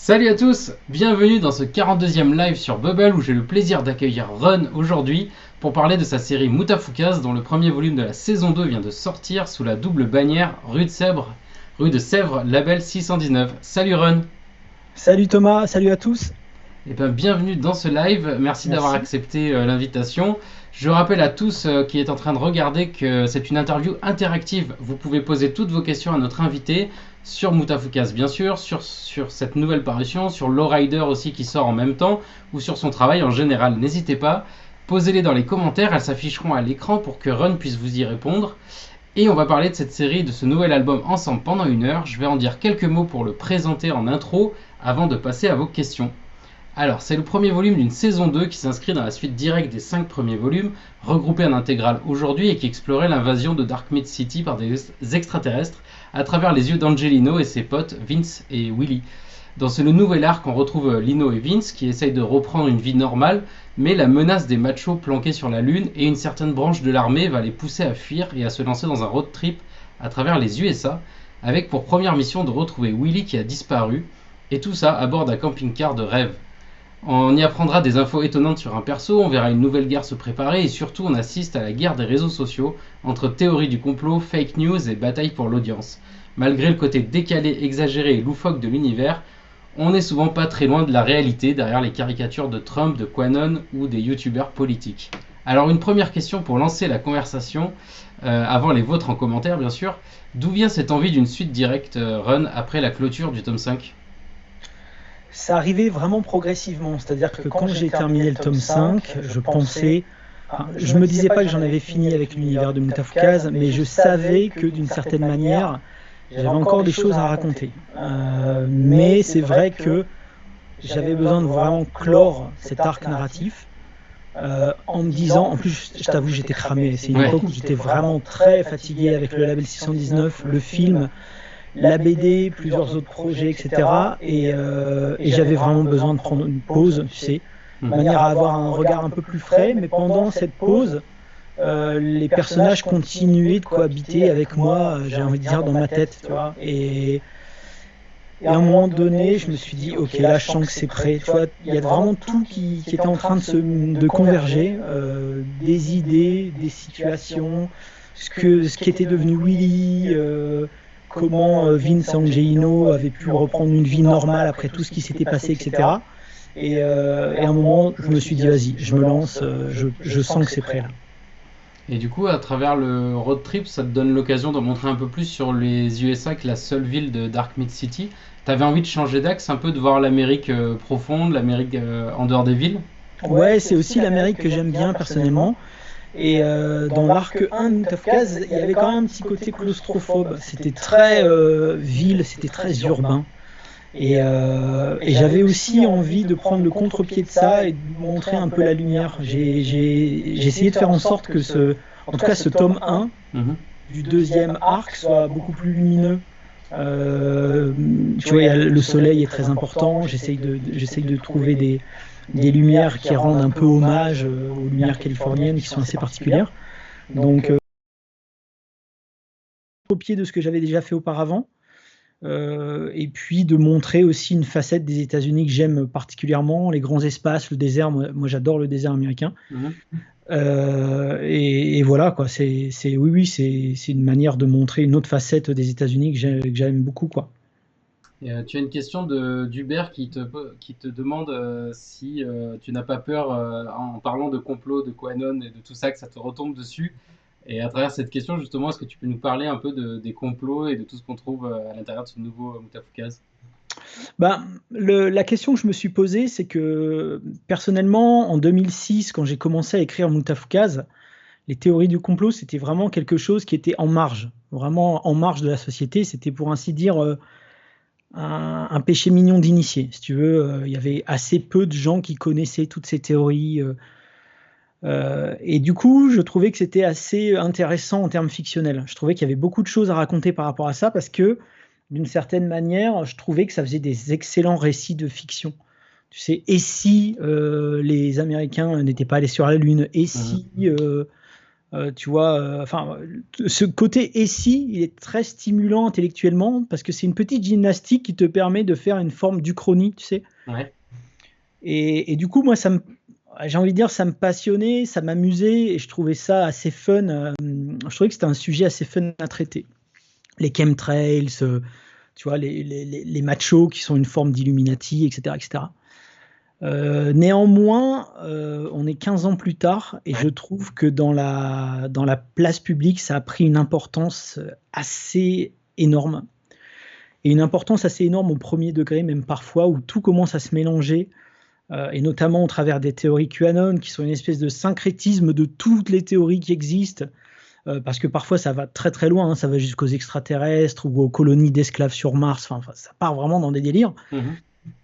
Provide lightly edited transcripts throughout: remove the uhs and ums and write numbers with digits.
Salut à tous, bienvenue dans ce 42e live sur Bubble où j'ai le plaisir d'accueillir Run aujourd'hui pour parler de sa série Moutafoukaz dont le premier volume de la saison 2 vient de sortir sous la double bannière Rue de Sèvres, label 619. Salut Run. Salut Thomas, salut à tous. Et bien, bienvenue dans ce live, merci d'avoir Merci. accepté l'invitation. Je rappelle à tous qui est en train de regarder que c'est une interview interactive. Vous pouvez poser toutes vos questions à notre invité sur Moutafoukaz bien sûr, sur cette nouvelle parution, sur Lowrider aussi qui sort en même temps, ou sur son travail en général. N'hésitez pas, posez-les dans les commentaires, elles s'afficheront à l'écran pour que Run puisse vous y répondre. Et on va parler de cette série, de ce nouvel album ensemble pendant 1 heure. Je vais en dire quelques mots pour le présenter en intro avant de passer à vos questions. Alors, c'est le premier volume d'une saison 2 qui s'inscrit dans la suite directe des 5 premiers volumes, regroupés en intégrale aujourd'hui et qui explorait l'invasion de Dark Mid City par des extraterrestres à travers les yeux d'Angelino et ses potes Vince et Willy. Dans ce nouvel arc, on retrouve Lino et Vince qui essayent de reprendre une vie normale, mais la menace des machos planqués sur la Lune et une certaine branche de l'armée va les pousser à fuir et à se lancer dans un road trip à travers les USA, avec pour première mission de retrouver Willy qui a disparu, et tout ça à bord d'un camping-car de rêve. On y apprendra des infos étonnantes sur un perso, on verra une nouvelle guerre se préparer et surtout on assiste à la guerre des réseaux sociaux entre théorie du complot, fake news et bataille pour l'audience. Malgré le côté décalé, exagéré et loufoque de l'univers, on n'est souvent pas très loin de la réalité derrière les caricatures de Trump, de Quanon ou des youtubeurs politiques. Alors une première question pour lancer la conversation, avant les vôtres en commentaire bien sûr. D'où vient cette envie d'une suite directe Run après la clôture du tome 5? Ça arrivait vraiment progressivement, c'est-à-dire que quand j'ai terminé le tome 5, je pensais, je me disais pas que j'en avais fini avec l'univers de Moutafoukaz, mais je savais que d'une certaine manière, j'avais encore des choses à raconter. Mais c'est vrai que j'avais besoin de vraiment clore cet arc narratif. En me disant, en plus je t'avoue j'étais cramé, c'est une Ouais. époque où j'étais vraiment très fatigué avec le label 619, le film, la BD, plusieurs autres projets, etc. Et j'avais vraiment besoin de prendre une pause, tu sais, de manière à avoir un regard un peu plus frais. Mais pendant cette pause, les personnages continuaient de cohabiter avec moi, j'ai envie de dire, dans ma tête, tu vois. Et à un moment donné, je me suis dit, ok, là, je sens que c'est prêt. Tu vois, il y a vraiment tout qui était en train de converger, des idées, des situations, ce qui était devenu Willy, comment Vince Angelino avait pu reprendre une vie normale après tout ce qui s'était passé, etc. Et à un moment, je me suis dit, vas-y, je me lance, je sens que c'est prêt là. Et du coup, à travers le road trip, ça te donne l'occasion de montrer un peu plus sur les USA que la seule ville de Dark Mid City. T'avais envie de changer d'axe, un peu de voir l'Amérique profonde, l'Amérique en dehors des villes? Ouais, c'est aussi l'Amérique que j'aime bien personnellement. Et dans l'arc 1 de Moutafoukaz, il y avait quand même un petit côté claustrophobe. C'était très ville, c'était très urbain. Et j'avais aussi envie de prendre le contre-pied de ça et de montrer un peu la lumière. J'ai essayé de faire en sorte que en tout cas ce tome 1 Mhm. du deuxième arc soit beaucoup plus lumineux. Tu vois, le soleil est très important. J'essaye de trouver des lumières qui rendent un peu hommage aux lumières californiennes qui sont assez particulières. Donc, au pied de ce que j'avais déjà fait auparavant. Et puis de montrer aussi une facette des États-Unis que j'aime particulièrement, les grands espaces, le désert. Moi j'adore le désert américain. Mhm. Et voilà, quoi. Oui, c'est une manière de montrer une autre facette des États-Unis que j'aime beaucoup, quoi. Et, tu as une question d'Hubert qui te demande si tu n'as pas peur, en parlant de complot, de QAnon et de tout ça, que ça te retombe dessus. Et à travers cette question, justement, est-ce que tu peux nous parler un peu des complots et de tout ce qu'on trouve à l'intérieur de ce nouveau Moutafoukaz? Ben, la question que je me suis posée, c'est que personnellement, en 2006, quand j'ai commencé à écrire Moutafoukaz, les théories du complot, c'était vraiment quelque chose qui était en marge, vraiment en marge de la société. C'était pour ainsi dire un péché mignon d'initié. Si tu veux, il y avait assez peu de gens qui connaissaient toutes ces théories. Et du coup, je trouvais que c'était assez intéressant en termes fictionnels. Je trouvais qu'il y avait beaucoup de choses à raconter par rapport à ça parce que, d'une certaine manière, je trouvais que ça faisait des excellents récits de fiction. Tu sais, et si les Américains n'étaient pas allés sur la Lune? Et Mhm. si Tu vois, ce côté SI, il est très stimulant intellectuellement parce que c'est une petite gymnastique qui te permet de faire une forme d'uchronie, tu sais. Ouais. Et du coup, moi, j'ai envie de dire, ça me passionnait, ça m'amusait et je trouvais ça assez fun. Je trouvais que c'était un sujet assez fun à traiter. Les chemtrails, tu vois, les machos qui sont une forme d'Illuminati, etc., etc. Néanmoins, on est 15 ans plus tard et je trouve que dans la place publique, ça a pris une importance assez énorme. Et une importance assez énorme au premier degré, même parfois, où tout commence à se mélanger, et notamment au travers des théories QAnon, qui sont une espèce de syncrétisme de toutes les théories qui existent, parce que parfois ça va très très loin, hein, ça va jusqu'aux extraterrestres ou aux colonies d'esclaves sur Mars, enfin, ça part vraiment dans des délires.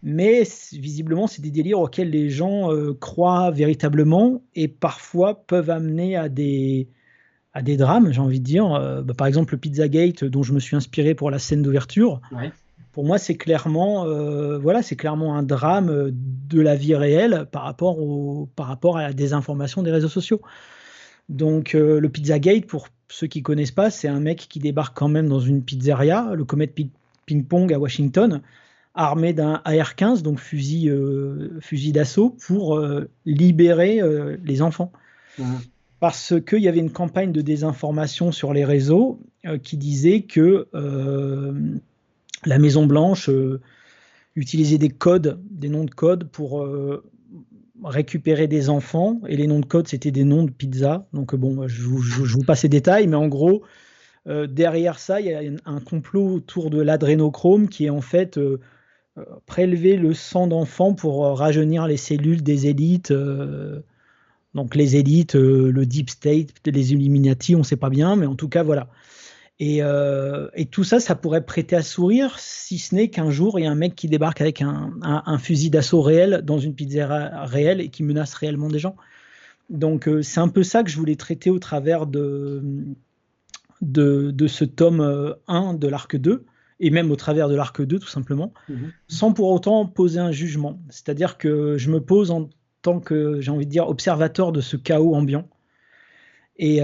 Mais visiblement, c'est des délires auxquels les gens croient véritablement et parfois peuvent amener à des drames, j'ai envie de dire. Par exemple, le Pizzagate, dont je me suis inspiré pour la scène d'ouverture. Ouais. Pour moi, c'est clairement un drame de la vie réelle par rapport à la désinformation des réseaux sociaux. Donc, le Pizzagate, pour ceux qui ne connaissent pas, c'est un mec qui débarque quand même dans une pizzeria, le Comet Ping Pong à Washington, armé d'un AR-15, donc fusil d'assaut, pour libérer les enfants. Parce qu'il y avait une campagne de désinformation sur les réseaux qui disait que la Maison-Blanche utilisait des codes, des noms de code pour récupérer des enfants, et les noms de code, c'était des noms de pizza. Donc bon, je vous passe les détails, mais en gros, derrière ça, il y a un complot autour de l'adrénochrome qui est en fait prélever le sang d'enfants pour rajeunir les cellules des élites. Donc les élites, le Deep State, les Illuminati, on ne sait pas bien, mais en tout cas, voilà. Et tout ça, ça pourrait prêter à sourire, si ce n'est qu'un jour, il y a un mec qui débarque avec un fusil d'assaut réel dans une pizzeria réelle et qui menace réellement des gens. Donc c'est un peu ça que je voulais traiter au travers de ce tome 1 de l'arc 2, et même au travers de l'arc 2, tout simplement, sans pour autant poser un jugement. C'est-à-dire que je me pose en tant que, j'ai envie de dire, observateur de ce chaos ambiant. Et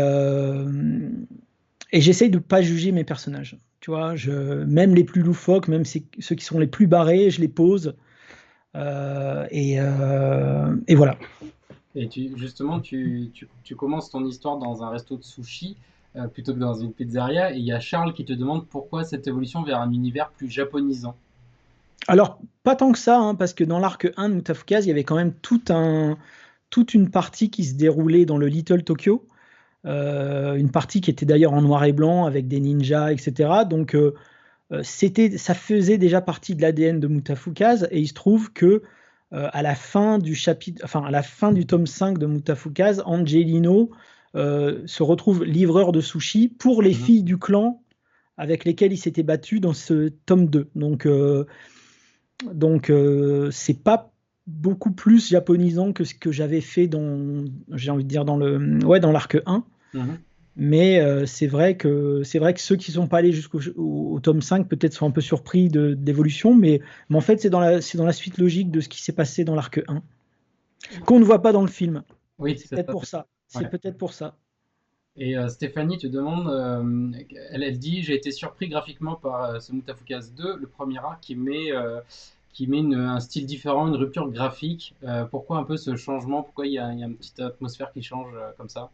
j'essaye de ne pas juger mes personnages. Tu vois, même les plus loufoques, même ceux qui sont les plus barrés, je les pose. Et voilà. Et justement, tu commences ton histoire dans un resto de sushi plutôt que dans une pizzeria. Et il y a Charles qui te demande pourquoi cette évolution vers un univers plus japonisant. Alors, pas tant que ça, hein, parce que dans l'arc 1 de Mutafukaz, il y avait quand même toute une partie qui se déroulait dans le Little Tokyo. Une partie qui était d'ailleurs en noir et blanc avec des ninjas, etc. Donc ça faisait déjà partie de l'ADN de Mutafukaz, et il se trouve que à la fin du tome 5 de Mutafukaz, Angelino se retrouve livreur de sushi pour les filles du clan avec lesquelles il s'était battu dans ce tome 2. Donc c'est pas beaucoup plus japonisant que ce que j'avais fait dans l'arc 1. Mais c'est vrai que ceux qui ne sont pas allés jusqu'au tome 5 peut-être sont un peu surpris d'évolution, mais en fait c'est dans la suite logique de ce qui s'est passé dans l'arc 1 qu'on ne voit pas dans le film. Oui, c'est peut-être pour ça. C'est peut-être pour ça. Et Stéphanie te demande, elle dit, j'ai été surpris graphiquement par ce Mutafukaz 2, le premier arc qui met un style différent, une rupture graphique. Pourquoi un peu ce changement? Pourquoi il y a une petite atmosphère qui change comme ça?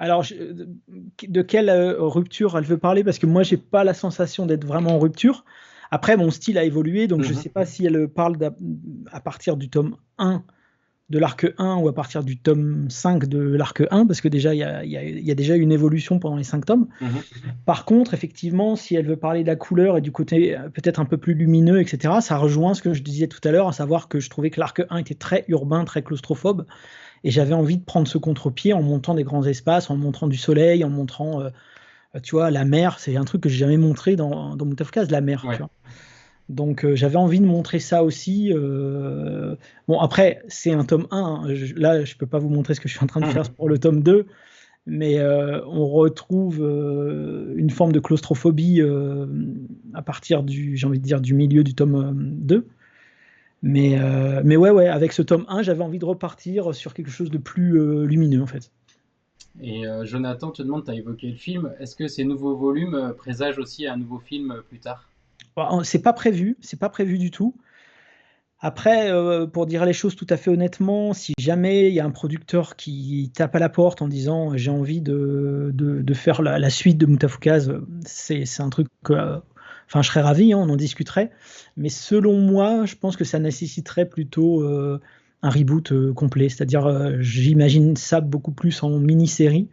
Alors, de quelle rupture elle veut parler? Parce que moi, j'ai pas la sensation d'être vraiment en rupture. Après, mon style a évolué, donc je sais pas si elle parle à partir du tome 1 de l'arc 1 ou à partir du tome 5 de l'arc 1, parce que déjà, il y a déjà une évolution pendant les 5 tomes. Par contre, effectivement, si elle veut parler de la couleur et du côté peut-être un peu plus lumineux, etc., ça rejoint ce que je disais tout à l'heure, à savoir que je trouvais que l'arc 1 était très urbain, très claustrophobe, et j'avais envie de prendre ce contre-pied en montrant des grands espaces, en montrant du soleil, en montrant, tu vois, la mer. C'est un truc que j'ai jamais montré dans Mutafukaz, la mer. Ouais. Tu vois. Donc j'avais envie de montrer ça aussi. Bon, après, c'est un tome 1. Hein. Là, je peux pas vous montrer ce que je suis en train de faire pour le tome 2. Mais on retrouve une forme de claustrophobie à partir du milieu du tome 2. Mais ouais, avec ce tome 1, j'avais envie de repartir sur quelque chose de plus lumineux, en fait. Et Jonathan te demande, tu as évoqué le film, est-ce que ces nouveaux volumes présagent aussi un nouveau film plus tard? Bon, c'est pas prévu du tout. Après, pour dire les choses tout à fait honnêtement, si jamais il y a un producteur qui tape à la porte en disant j'ai envie de faire la suite de Mutafukaz, c'est un truc que, enfin, je serais ravi, hein, on en discuterait. Mais selon moi, je pense que ça nécessiterait plutôt un reboot complet. C'est-à-dire, j'imagine ça beaucoup plus en mini-série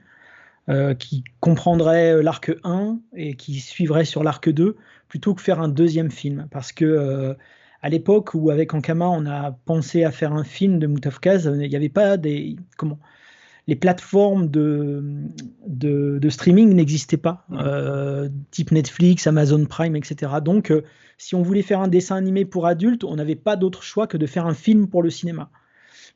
qui comprendrait l'arc 1 et qui suivrait sur l'arc 2 plutôt que faire un deuxième film. Parce que à l'époque où avec Ankama on a pensé à faire un film de Mutafukaz, il n'y avait pas des comment les plateformes de streaming n'existaient pas, type Netflix, Amazon Prime, etc. Donc, si on voulait faire un dessin animé pour adultes, on n'avait pas d'autre choix que de faire un film pour le cinéma.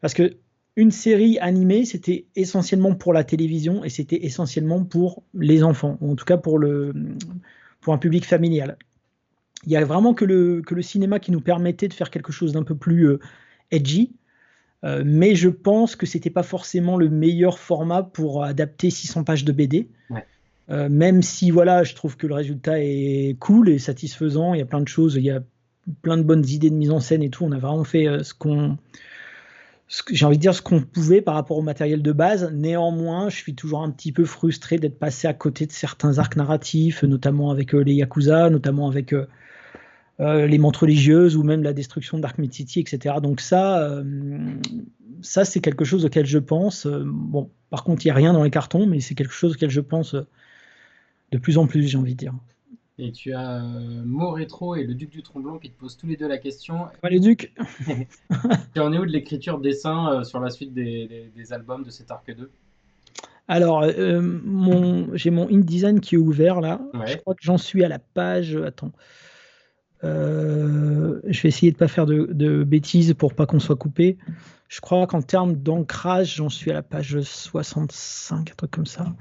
Parce que une série animée, c'était essentiellement pour la télévision et c'était essentiellement pour les enfants, ou en tout cas pour un public familial. Il y a vraiment que le cinéma qui nous permettait de faire quelque chose d'un peu plus edgy, mais je pense que c'était pas forcément le meilleur format pour adapter 600 pages de BD. Ouais. Même si voilà, je trouve que le résultat est cool et satisfaisant, il y a plein de choses, il y a plein de bonnes idées de mise en scène et tout. On a vraiment fait j'ai envie de dire ce qu'on pouvait par rapport au matériel de base. Néanmoins, je suis toujours un petit peu frustré d'être passé à côté de certains arcs narratifs, notamment avec les Yakuza, notamment avec les montres religieuses ou même la destruction de Dark Mid City, etc. Donc ça c'est quelque chose auquel je pense. Bon, par contre, il n'y a rien dans les cartons, mais c'est quelque chose auquel je pense de plus en plus, j'ai envie de dire. Et tu as Mo Rétro et le Duc du Tromblon qui te posent tous les deux la question. Ouais, les Ducs. Tu en es où de l'écriture dessin sur la suite des albums de cet arc 2? Alors, j'ai mon InDesign qui est ouvert là. Je Ouais. crois que j'en suis à la page. Attends. Je vais essayer de ne pas faire de bêtises pour pas qu'on soit coupé. Je crois qu'en termes d'ancrage, j'en suis à la page 65, un truc comme ça.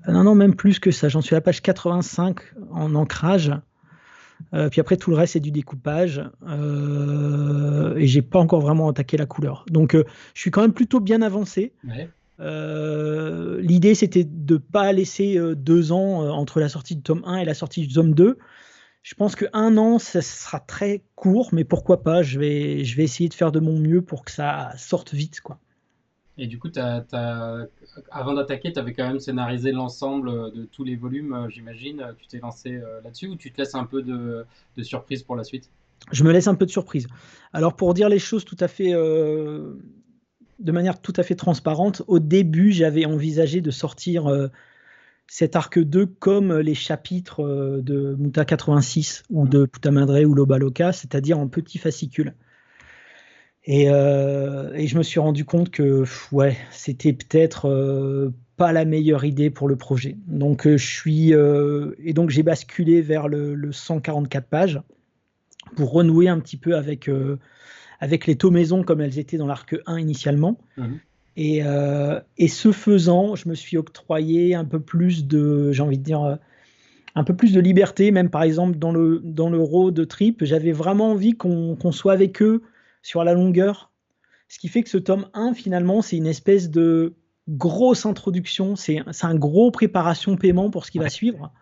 Non, non, même plus que ça. J'en suis à la page 85 en ancrage. Puis après, tout le reste, c'est du découpage. Et j'ai pas encore vraiment attaqué la couleur. Donc, je suis quand même plutôt bien avancé. Ouais. L'idée, c'était de ne pas laisser 2 ans entre la sortie du tome 1 et la sortie du tome 2. Je pense qu'un an, ça sera très court, mais pourquoi pas, je vais essayer de faire de mon mieux pour que ça sorte vite, quoi. Et du coup, avant d'attaquer, tu avais quand même scénarisé l'ensemble de tous les volumes, j'imagine. Tu t'es lancé là-dessus ou tu te laisses un peu de surprise pour la suite? Je me laisse un peu de surprise. Alors, pour dire les choses tout à fait, de manière tout à fait transparente, au début, j'avais envisagé de sortir cet arc 2 comme les chapitres de Muta 86 ou de Putamadre ou Lobaloka, c'est-à-dire en petits fascicules. Et je me suis rendu compte que ouais, c'était peut-être pas la meilleure idée pour le projet. Donc donc j'ai basculé vers le 144 pages pour renouer un petit peu avec les tomaisons comme elles étaient dans l'arc 1 initialement. Mhm. Et ce faisant, je me suis octroyé un peu plus de, j'ai envie de dire, un peu plus de liberté, même par exemple dans le road trip, j'avais vraiment envie qu'on soit avec eux sur la longueur. Ce qui fait que ce tome 1, finalement, c'est une espèce de grosse introduction, c'est un gros préparation paiement pour ce qui va suivre.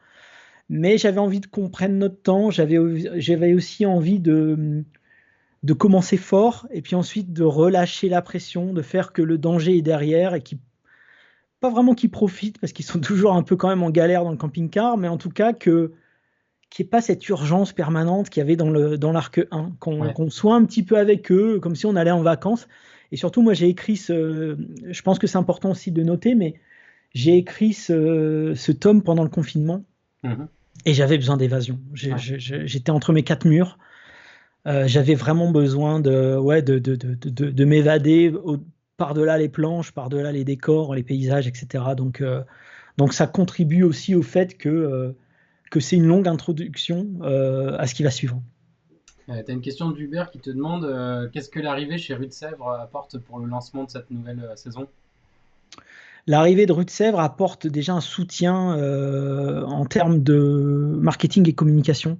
Mais j'avais envie qu'on prenne notre temps, j'avais aussi envie de commencer fort et puis ensuite de relâcher la pression, de faire que le danger est derrière et pas vraiment qu'ils profitent parce qu'ils sont toujours un peu quand même en galère dans le camping-car, mais en tout cas qu'il n'y ait pas cette urgence permanente qu'il y avait dans l'arc 1, Ouais. qu'on soit un petit peu avec eux, comme si on allait en vacances. Et surtout, moi, j'ai écrit je pense que c'est important aussi de noter, mais j'ai écrit ce tome pendant le confinement Mhm. et j'avais besoin d'évasion. J'étais entre mes 4 murs. J'avais vraiment besoin de m'évader par-delà les planches, par-delà les décors, les paysages, etc. Donc ça contribue aussi au fait que c'est une longue introduction à ce qui va suivre. Tu as une question d'Hubert qui te demande qu'est-ce que l'arrivée chez Rue de Sèvres apporte pour le lancement de cette nouvelle saison? L'arrivée de Rue de Sèvres apporte déjà un soutien en termes de marketing et communication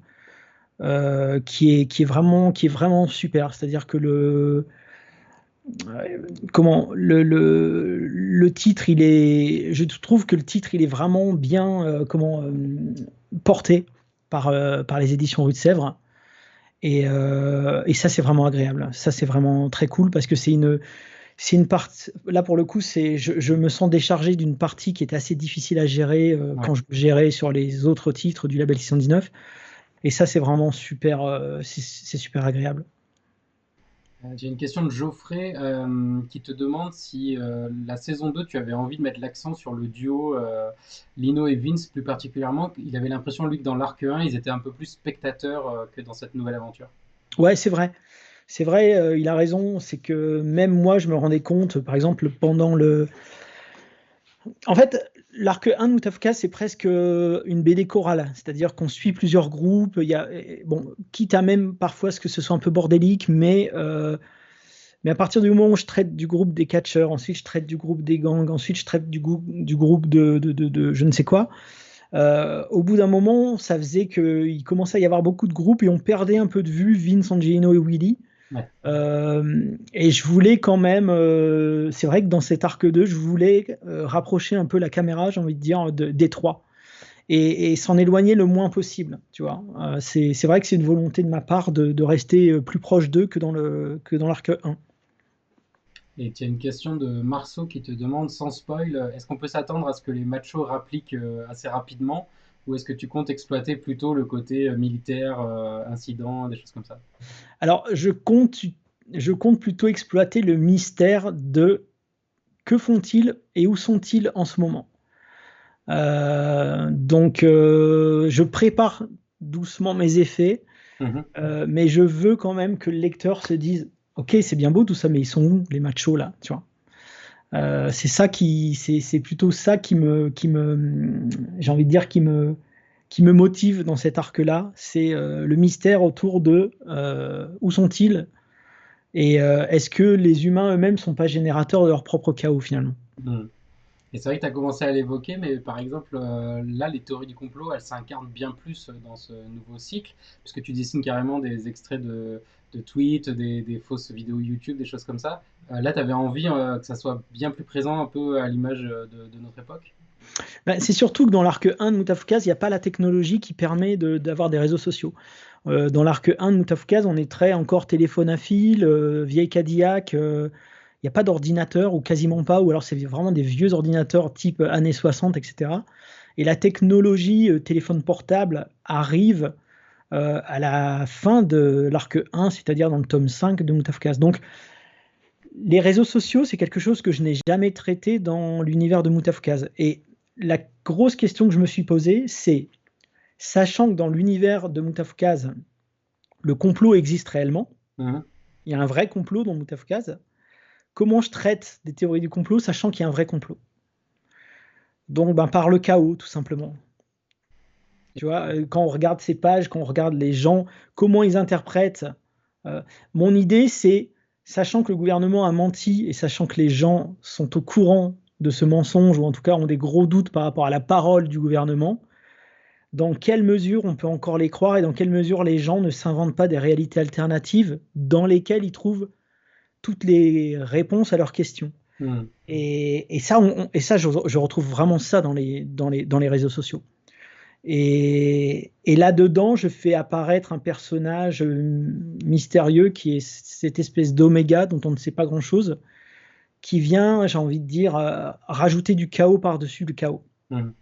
qui est vraiment super. C'est-à-dire que comment le titre, je trouve que le titre, il est vraiment bien porté par les éditions Rue de Sèvres. Et ça, c'est vraiment agréable. Ça, c'est vraiment très cool parce que c'est une partie. Là, pour le coup, je me sens déchargé d'une partie qui était assez difficile à gérer Ouais. quand je gérais sur les autres titres du label 619. Et ça, c'est vraiment super, c'est super agréable. J'ai une question de Geoffrey qui te demande si la saison 2, tu avais envie de mettre l'accent sur le duo Lino et Vince plus particulièrement. Il avait l'impression, lui, que dans l'arc 1, ils étaient un peu plus spectateurs que dans cette nouvelle aventure. Ouais, c'est vrai. C'est vrai, il a raison. C'est que même moi, je me rendais compte, par exemple, pendant le. En fait, l'arc 1 de Moutafka, c'est presque une BD chorale. C'est-à-dire qu'on suit plusieurs groupes. Bon, quitte à même parfois ce que ce soit un peu bordélique, mais à partir du moment où je traite du groupe des catcheurs, ensuite je traite du groupe des gangs, ensuite je traite du groupe de je ne sais quoi, au bout d'un moment, ça faisait qu'il commençait à y avoir beaucoup de groupes et on perdait un peu de vue Vince, Angelino et Willy. Ouais. Et je voulais quand même, c'est vrai que dans cet arc 2, je voulais rapprocher un peu la caméra, j'ai envie de dire, des trois. Et s'en éloigner le moins possible, tu vois. C'est vrai que c'est une volonté de ma part de rester plus proche d'eux que dans l'arc 1. Et tu as une question de Marceau qui te demande, sans spoil, est-ce qu'on peut s'attendre à ce que les machos rappliquent assez rapidement ou est-ce que tu comptes exploiter plutôt le côté militaire, incident, des choses comme ça? Alors, je compte plutôt exploiter le mystère de que font-ils et où sont-ils en ce moment. Donc, je prépare doucement mes effets, Mhm. mais je veux quand même que le lecteur se dise, ok, c'est bien beau tout ça, mais ils sont où les machos là, tu vois. C'est plutôt ça j'ai envie de dire, qui me motive dans cet arc-là. C'est le mystère autour de où sont-ils et est-ce que les humains eux-mêmes sont pas générateurs de leur propre chaos finalement. Mhm. Et c'est vrai que tu as commencé à l'évoquer, mais par exemple, là, les théories du complot, elles s'incarnent bien plus dans ce nouveau cycle, puisque tu dessines carrément des extraits de tweets, des fausses vidéos YouTube, des choses comme ça. Là, tu avais envie que ça soit bien plus présent, un peu à l'image de notre époque. Ben, c'est surtout que dans l'arc 1 de Moutafukaz, il n'y a pas la technologie qui permet d'avoir des réseaux sociaux. Dans l'arc 1 de Moutafukaz, on est très encore téléphone à fil, vieille Cadillac. Il n'y a pas d'ordinateur ou quasiment pas, ou alors c'est vraiment des vieux ordinateurs type années 60, etc. Et la technologie téléphone portable arrive à la fin de l'arc 1, c'est-à-dire dans le tome 5 de Moutafukaz. Donc les réseaux sociaux, c'est quelque chose que je n'ai jamais traité dans l'univers de Moutafukaz. Et la grosse question que je me suis posée, c'est, sachant que dans l'univers de Moutafukaz, le complot existe réellement, Mhm. il y a un vrai complot dans Moutafukaz, comment je traite des théories du complot, sachant qu'il y a un vrai complot? Donc, ben, par le chaos, tout simplement. Tu vois, quand on regarde ces pages, quand on regarde les gens, comment ils interprètent. euh, Mon idée, c'est, sachant que le gouvernement a menti et sachant que les gens sont au courant de ce mensonge, ou en tout cas ont des gros doutes par rapport à la parole du gouvernement, dans quelle mesure on peut encore les croire et dans quelle mesure les gens ne s'inventent pas des réalités alternatives dans lesquelles ils trouvent toutes les réponses à leurs questions. Mhm. Et ça, je retrouve vraiment ça dans les réseaux sociaux. Et là-dedans, je fais apparaître un personnage mystérieux qui est cette espèce d'oméga dont on ne sait pas grand-chose, qui vient, j'ai envie de dire, rajouter du chaos par-dessus le chaos. Mhm.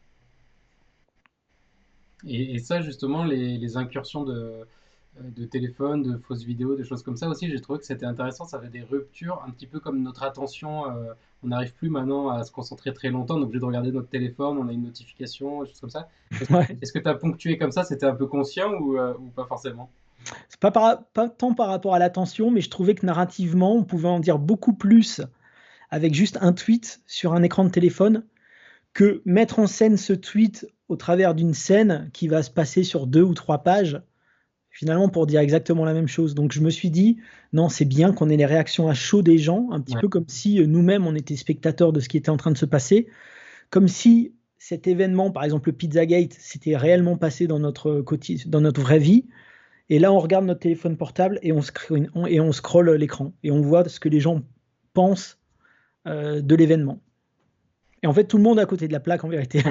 Et ça, justement, les incursions de téléphone, de fausses vidéos, des choses comme ça aussi, j'ai trouvé que c'était intéressant. Ça fait des ruptures, un petit peu comme notre attention. On n'arrive plus maintenant à se concentrer très longtemps. On est obligé de regarder notre téléphone, on a une notification, des choses comme ça. Est-ce Ouais. est-ce que tu as ponctué comme ça? C'était un peu conscient ou pas forcément? C'est pas tant par rapport à l'attention, mais je trouvais que narrativement, on pouvait en dire beaucoup plus avec juste un tweet sur un écran de téléphone que mettre en scène ce tweet au travers d'une scène qui va se passer sur 2 ou 3 pages, finalement pour dire exactement la même chose. Donc je me suis dit, non, c'est bien qu'on ait les réactions à chaud des gens, un petit Ouais. peu comme si nous-mêmes on était spectateurs de ce qui était en train de se passer, comme si cet événement, par exemple le Pizzagate, s'était réellement passé dans notre vraie vie. Et là, on regarde notre téléphone portable et on scrolle l'écran et on voit ce que les gens pense de l'événement. Et en fait, tout le monde est à côté de la plaque en vérité.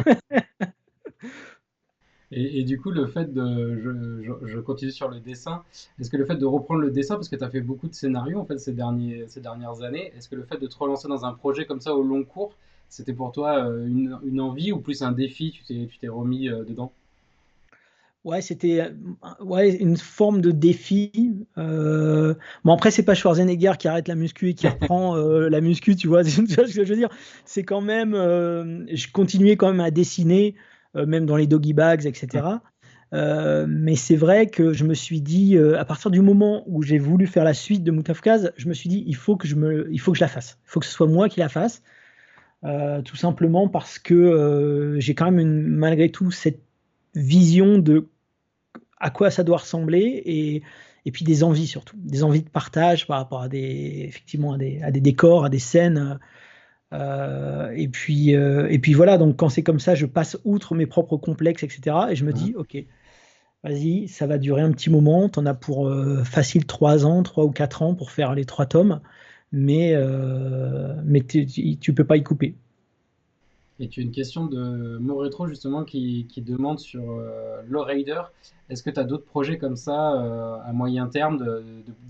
Et du coup, le fait de, je continue sur le dessin, est-ce que le fait de reprendre le dessin, parce que tu as fait beaucoup de scénarios en fait ces dernières années, est-ce que le fait de te relancer dans un projet comme ça au long cours, c'était pour toi une envie ou plus un défi, tu t'es remis dedans? Ouais, c'était ouais, une forme de défi. Bon, après, c'est pas Schwarzenegger qui arrête la muscu et qui reprend la muscu, tu vois, tu vois ce que je veux dire? C'est quand même, je continuais quand même à dessiner, même dans les doggy bags, etc. Mais c'est vrai que je me suis dit, à partir du moment où j'ai voulu faire la suite de Moutafkaz, je me suis dit, il faut que je la fasse. Il faut que ce soit moi qui la fasse. Tout simplement parce que j'ai quand même malgré tout cette vision de à quoi ça doit ressembler et puis des envies surtout, des envies de partage par rapport à effectivement à des décors, à des scènes. Et puis voilà, donc quand c'est comme ça, je passe outre mes propres complexes, etc. Et je me Mhm. dis, ok, vas-y, ça va durer un petit moment. Tu en as pour facile 3 ans, 3 ou 4 ans pour faire les 3 tomes, mais tu peux pas y couper. Et tu as une question de Mo Rétro justement qui demande sur Lowrider. Est-ce que tu as d'autres projets comme ça à moyen terme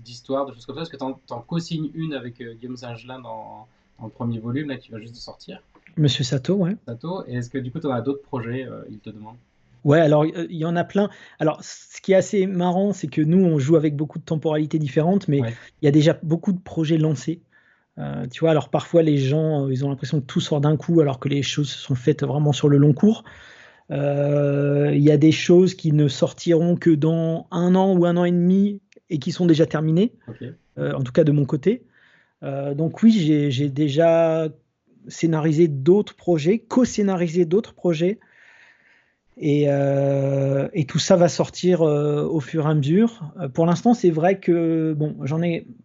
d'histoire, de choses comme ça? Est-ce que tu en co-signes une avec Guillaume Singelin dans le premier volume là, qui va juste de sortir, Monsieur Sato, ouais. Sato? Et est-ce que du coup tu en as d'autres projets, il te demande? Ouais, alors il y en a plein. Alors, ce qui est assez marrant, c'est que nous, on joue avec beaucoup de temporalités différentes, mais Ouais. il y a déjà beaucoup de projets lancés. Tu vois, alors parfois les gens, ils ont l'impression que tout sort d'un coup, alors que les choses sont faites vraiment sur le long cours. Il y a des choses qui ne sortiront que dans 1 an ou 1 an et demi et qui sont déjà terminées, Ok. en tout cas de mon côté. Donc oui, j'ai déjà scénarisé d'autres projets, co-scénarisé d'autres projets. Et tout ça va sortir au fur et à mesure. Pour l'instant, c'est vrai que bon,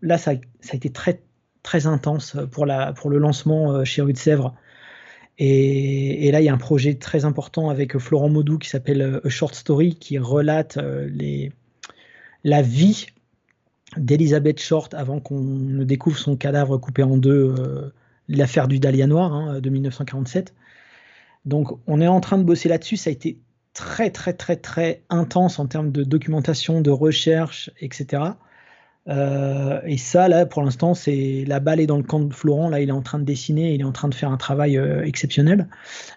là, ça a été très très intense pour le lancement chez Rue de Sèvres. Et là, il y a un projet très important avec Florent Maudou qui s'appelle A Short Story, qui relate la vie d'Elizabeth Short avant qu'on ne découvre son cadavre coupé en deux, l'affaire du Dahlia Noir de 1947. Donc, on est en train de bosser là-dessus. Ça a été très, très, très, très intense en termes de documentation, de recherche, etc. Et ça, là, pour l'instant, c'est la balle est dans le camp de Florent. Là, il est en train de dessiner, il est en train de faire un travail exceptionnel.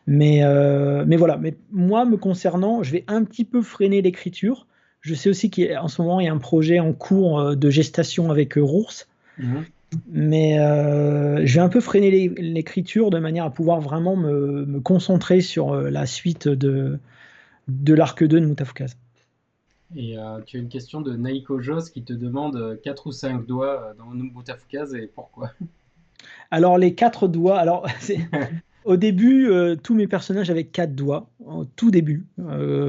Mais voilà. Mais moi, me concernant, je vais un petit peu freiner l'écriture. Je sais aussi qu'en ce moment, il y a un projet en cours de gestation avec Rours. Mhm. Mais je vais un peu freiner l'écriture de manière à pouvoir vraiment me concentrer sur la suite de l'arc 2 de Moutafoukaz. Et tu as une question de Naiko Jos qui te demande 4 ou 5 doigts dans Boutafukaz et pourquoi? Alors les 4 doigts, alors au début, tous mes personnages avaient 4 doigts, au tout début,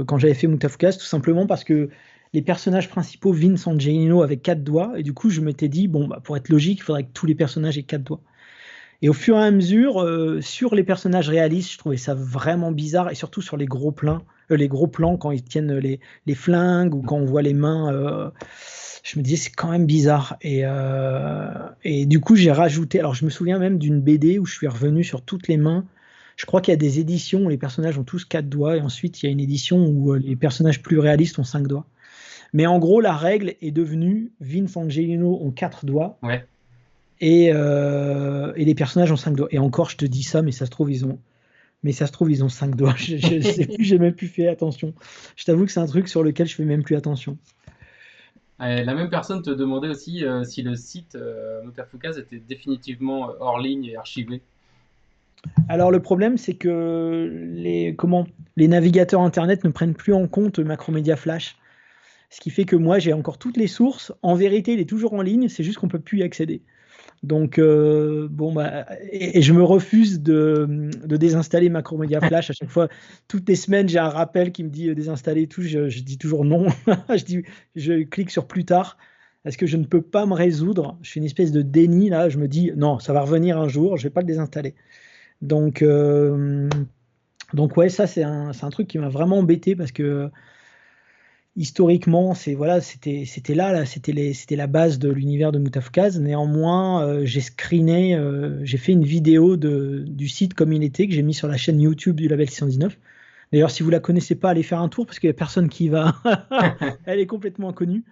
quand j'avais fait Moutafoukaz, tout simplement parce que les personnages principaux, Vince Angelino, avaient 4 doigts, et du coup je m'étais dit, bon, bah, pour être logique, il faudrait que tous les personnages aient 4 doigts. Et au fur et à mesure, sur les personnages réalistes, je trouvais ça vraiment bizarre, et surtout sur les gros plans quand ils tiennent les flingues ou quand on voit les mains, je me disais c'est quand même bizarre. Et du coup, j'ai rajouté. Alors, je me souviens même d'une BD où je suis revenu sur toutes les mains. Je crois qu'il y a des éditions où les personnages ont tous 4 doigts, et ensuite il y a une édition où les personnages plus réalistes ont 5 doigts. Mais en gros, la règle est devenue Vince Angelino ont 4 doigts Ouais. et les personnages ont 5 doigts. Et encore, je te dis ça, mais ça se trouve, ils ont 5 doigts. Je sais plus, j'ai même plus fait attention. Je t'avoue que c'est un truc sur lequel je fais même plus attention. La même personne te demandait aussi si le site Moutafoukaz était définitivement hors ligne et archivé. Alors le problème, c'est que les navigateurs internet ne prennent plus en compte Macromedia Flash. Ce qui fait que moi, j'ai encore toutes les sources. En vérité, il est toujours en ligne, c'est juste qu'on peut plus y accéder. Donc, bon, bah, et je me refuse de désinstaller Macromedia Flash. À chaque fois, toutes les semaines, j'ai un rappel qui me dit désinstaller tout. Je dis toujours non. Je clique sur plus tard parce que je ne peux pas me résoudre. Je suis une espèce de déni là. Je me dis non, ça va revenir un jour. Je vais pas le désinstaller. Donc, ouais, ça c'est un truc qui m'a vraiment embêté parce que historiquement, c'était là, c'était la base de l'univers de Moutafkaz. Néanmoins, j'ai fait une vidéo du site comme il était, que j'ai mis sur la chaîne YouTube du Label 619. D'ailleurs, si vous la connaissez pas, allez faire un tour parce qu'il y a personne qui y va. Elle est complètement inconnue.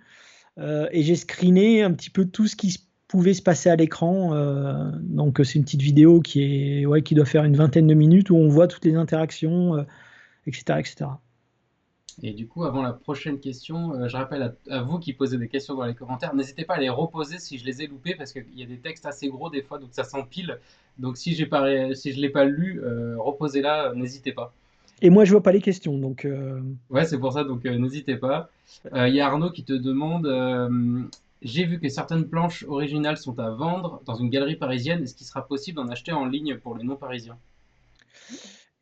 Et j'ai screené un petit peu tout ce qui pouvait se passer à l'écran. Donc, c'est une petite vidéo qui doit faire une vingtaine de minutes où on voit toutes les interactions, etc., etc. Et du coup, avant la prochaine question, je rappelle à vous qui posez des questions dans les commentaires, n'hésitez pas à les reposer si je les ai loupés, parce qu'il y a des textes assez gros des fois, donc ça s'empile. Donc si je ne l'ai pas lu, reposez-la, n'hésitez pas. Et moi, je vois pas les questions, donc. Ouais, c'est pour ça, donc n'hésitez pas. Il y a Arnaud qui te demande, j'ai vu que certaines planches originales sont à vendre dans une galerie parisienne. Est-ce qu'il sera possible d'en acheter en ligne pour les non-parisiens?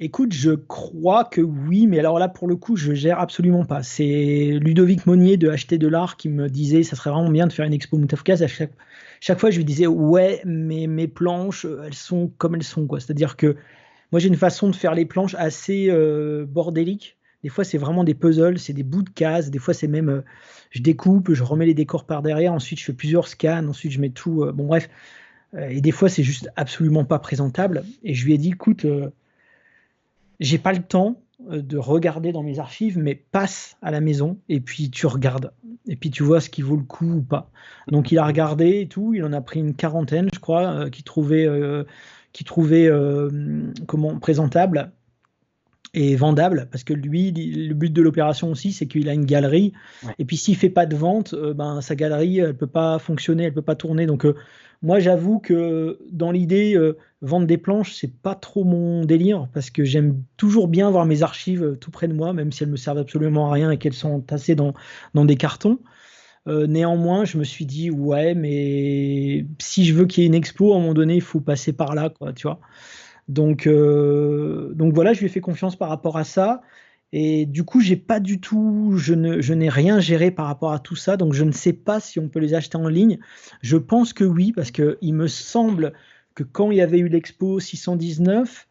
Écoute, je crois que oui, mais alors là, pour le coup, je gère absolument pas. C'est Ludovic Monnier de Acheter de l'Art qui me disait ça serait vraiment bien de faire une expo Moutafkaz. Chaque fois, je lui disais ouais, mais mes planches, elles sont comme elles sont, quoi. C'est-à-dire que moi, j'ai une façon de faire les planches assez bordélique. Des fois, c'est vraiment des puzzles, c'est des bouts de cases. Des fois, c'est même, je découpe, je remets les décors par derrière. Ensuite, je fais plusieurs scans. Ensuite, je mets tout. Bon, bref. Et des fois, c'est juste absolument pas présentable. Et je lui ai dit, écoute, j'ai pas le temps de regarder dans mes archives, mais passe à la maison et puis tu regardes. Et puis tu vois ce qui vaut le coup ou pas. Donc il a regardé et tout, il en a pris une quarantaine, je crois, qu'il trouvait comment présentable et vendable, parce que lui, le but de l'opération aussi, c'est qu'il a une galerie, Ouais. et puis s'il fait pas de vente, ben, sa galerie, elle peut pas fonctionner, elle peut pas tourner. Donc moi, j'avoue que dans l'idée, vendre des planches, c'est pas trop mon délire, parce que j'aime toujours bien avoir mes archives tout près de moi, même si elles me servent absolument à rien et qu'elles sont tassées dans des cartons. Néanmoins, je me suis dit, ouais, mais si je veux qu'il y ait une expo, à un moment donné, il faut passer par là, quoi, tu vois. Donc voilà, je lui ai fait confiance par rapport à ça. Et du coup, j'ai pas du tout, je n'ai rien géré par rapport à tout ça. Donc je ne sais pas si on peut les acheter en ligne. Je pense que oui, parce que il me semble que quand il y avait eu l'expo 619,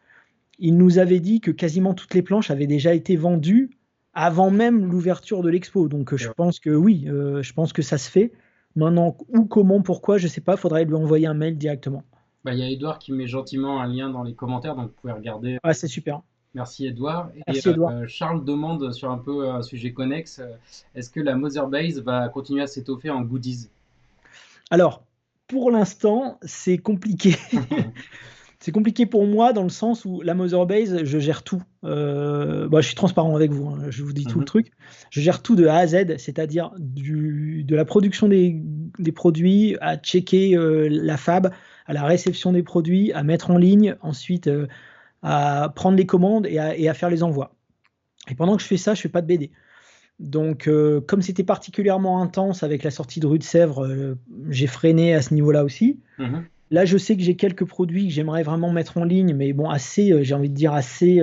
il nous avait dit que quasiment toutes les planches avaient déjà été vendues avant même l'ouverture de l'expo. Donc je pense que oui, je pense que ça se fait. Maintenant, où, comment, pourquoi, je sais pas. Faudrait lui envoyer un mail directement. Bah, il y a Edouard qui met gentiment un lien dans les commentaires, donc vous pouvez regarder. Ah, c'est super. Merci Edouard. Et Merci Edouard. Charles demande sur un peu un sujet connexe, est-ce que la Mother Base va continuer à s'étoffer en goodies? Alors, pour l'instant, c'est compliqué. C'est compliqué pour moi dans le sens où la Mother Base, je gère tout. Je suis transparent avec vous, hein, je vous dis tout le truc. Je gère tout de A à Z, c'est-à-dire de la production des produits, à checker la fab, à la réception des produits, à mettre en ligne, ensuite à prendre les commandes et à faire les envois. Et pendant que je fais ça, je fais pas de BD. Donc, comme c'était particulièrement intense avec la sortie de Rue de Sèvres, j'ai freiné à ce niveau-là aussi. Mhm. Là, je sais que j'ai quelques produits que j'aimerais vraiment mettre en ligne, mais bon, assez, j'ai envie de dire assez.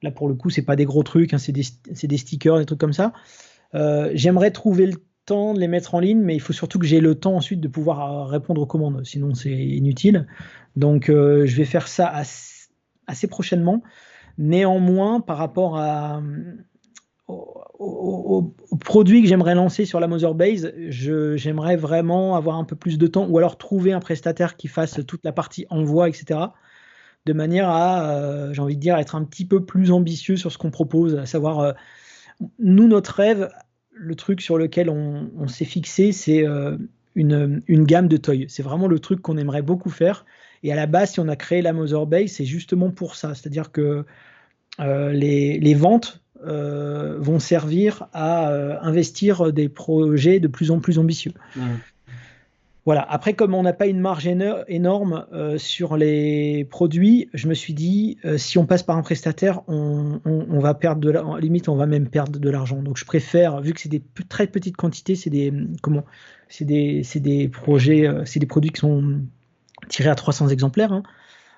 Là, pour le coup, c'est pas des gros trucs, hein, c'est des stickers, des trucs comme ça. J'aimerais trouver le temps de les mettre en ligne, mais il faut surtout que j'ai le temps ensuite de pouvoir répondre aux commandes, sinon c'est inutile. Donc, je vais faire ça assez prochainement. Néanmoins, par rapport aux produits que j'aimerais lancer sur la Mother Base, j'aimerais vraiment avoir un peu plus de temps ou alors trouver un prestataire qui fasse toute la partie envoi, etc. De manière à, j'ai envie de dire, être un petit peu plus ambitieux sur ce qu'on propose, à savoir, nous, notre rêve, le truc sur lequel on s'est fixé, c'est une gamme de toys. C'est vraiment le truc qu'on aimerait beaucoup faire. Et à la base, si on a créé la Mother Base, c'est justement pour ça. C'est-à-dire que les ventes vont servir à investir des projets de plus en plus ambitieux. Mmh. Voilà. Après, comme on n'a pas une marge énorme sur les produits, je me suis dit, si on passe par un prestataire, on va perdre limite, on va même perdre de l'argent. Donc, je préfère, vu que c'est des très petites quantités, c'est des projets, c'est des produits qui sont tirés à 300 exemplaires. Hein.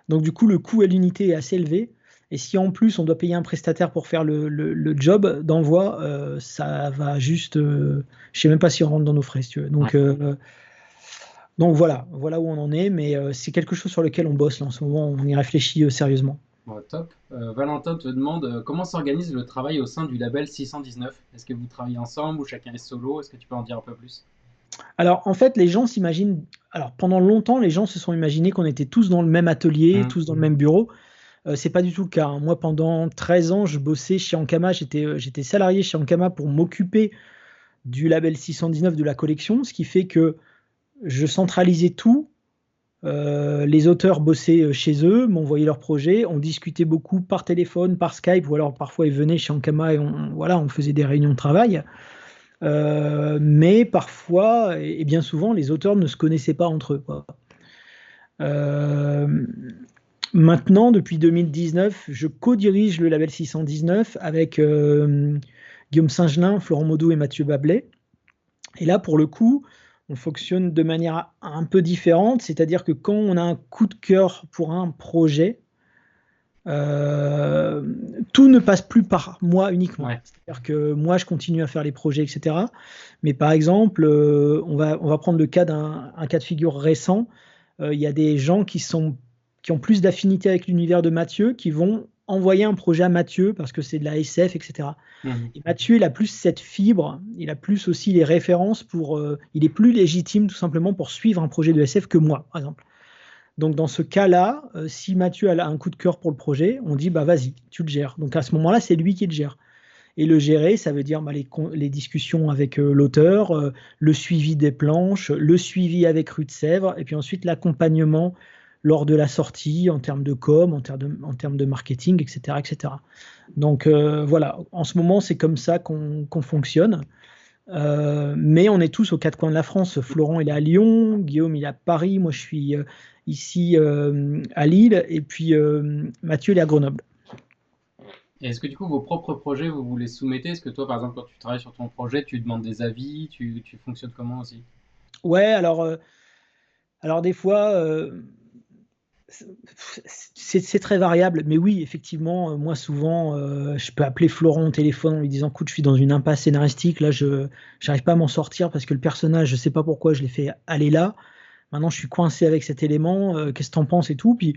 Donc, du coup, le coût à l'unité est assez élevé. Et si en plus on doit payer un prestataire pour faire le job d'envoi, ça va juste. Je ne sais même pas si on rentre dans nos frais, si tu veux. Donc voilà où on en est, mais c'est quelque chose sur lequel on bosse là, en ce moment, on y réfléchit sérieusement. Bon, top. Valentin te demande comment s'organise le travail au sein du label 619. Est-ce que vous travaillez ensemble ou chacun est solo? Est-ce que tu peux en dire un peu plus? Alors, en fait, les gens s'imaginent. Alors, pendant longtemps, les gens se sont imaginés qu'on était tous dans le même atelier, Hmm. tous dans le même bureau. C'est pas du tout le cas, hein. Moi, pendant 13 ans, je bossais chez Ankama. J'étais salarié chez Ankama pour m'occuper du label 619 de la collection, ce qui fait que je centralisais tout. Les auteurs bossaient chez eux, m'envoyaient leurs projets, on discutait beaucoup par téléphone, par Skype, ou alors parfois ils venaient chez Ankama et voilà, on faisait des réunions de travail. Mais parfois, et bien souvent, les auteurs ne se connaissaient pas entre eux, quoi. Euh, Maintenant, depuis 2019, je co-dirige le label 619 avec Guillaume Saint-Gelin, Florent Maudou et Mathieu Bablet. Et là, pour le coup, on fonctionne de manière un peu différente, c'est-à-dire que quand on a un coup de cœur pour un projet, euh, tout ne passe plus par moi uniquement. Ouais. C'est-à-dire que moi, je continue à faire les projets, etc. Mais par exemple, on va prendre le cas un cas de figure récent. Il y a des gens qui ont plus d'affinité avec l'univers de Mathieu, qui vont envoyer un projet à Mathieu parce que c'est de la SF, etc. Mhm. Et Mathieu, il a plus cette fibre, il a plus aussi les références il est plus légitime tout simplement pour suivre un projet de SF que moi, par exemple. Donc dans ce cas-là, si Mathieu a un coup de cœur pour le projet, on dit bah vas-y, tu le gères. Donc à ce moment-là, c'est lui qui le gère. Et le gérer, ça veut dire bah, les discussions avec l'auteur, le suivi des planches, le suivi avec Rue de Sèvres, et puis ensuite l'accompagnement lors de la sortie en termes de com, en termes de marketing, etc. etc. Donc voilà, en ce moment, c'est comme ça qu'on fonctionne. Mais on est tous aux quatre coins de la France. Florent, il est à Lyon, Guillaume, il est à Paris, moi, je suis ici à Lille, et puis Mathieu, il est à Grenoble. Et est-ce que du coup, vos propres projets, vous vous les soumettez? Est-ce que toi, par exemple, quand tu travailles sur ton projet, tu demandes des avis? Tu fonctionnes comment aussi? Ouais, alors des fois, c'est très variable, mais oui, effectivement, moi souvent, je peux appeler Florent au téléphone en lui disant, écoute, je suis dans une impasse scénaristique, là, je n'arrive pas à m'en sortir parce que le personnage, je sais pas pourquoi je l'ai fait aller là. Maintenant, je suis coincé avec cet élément. Qu'est-ce que t'en penses et tout. Puis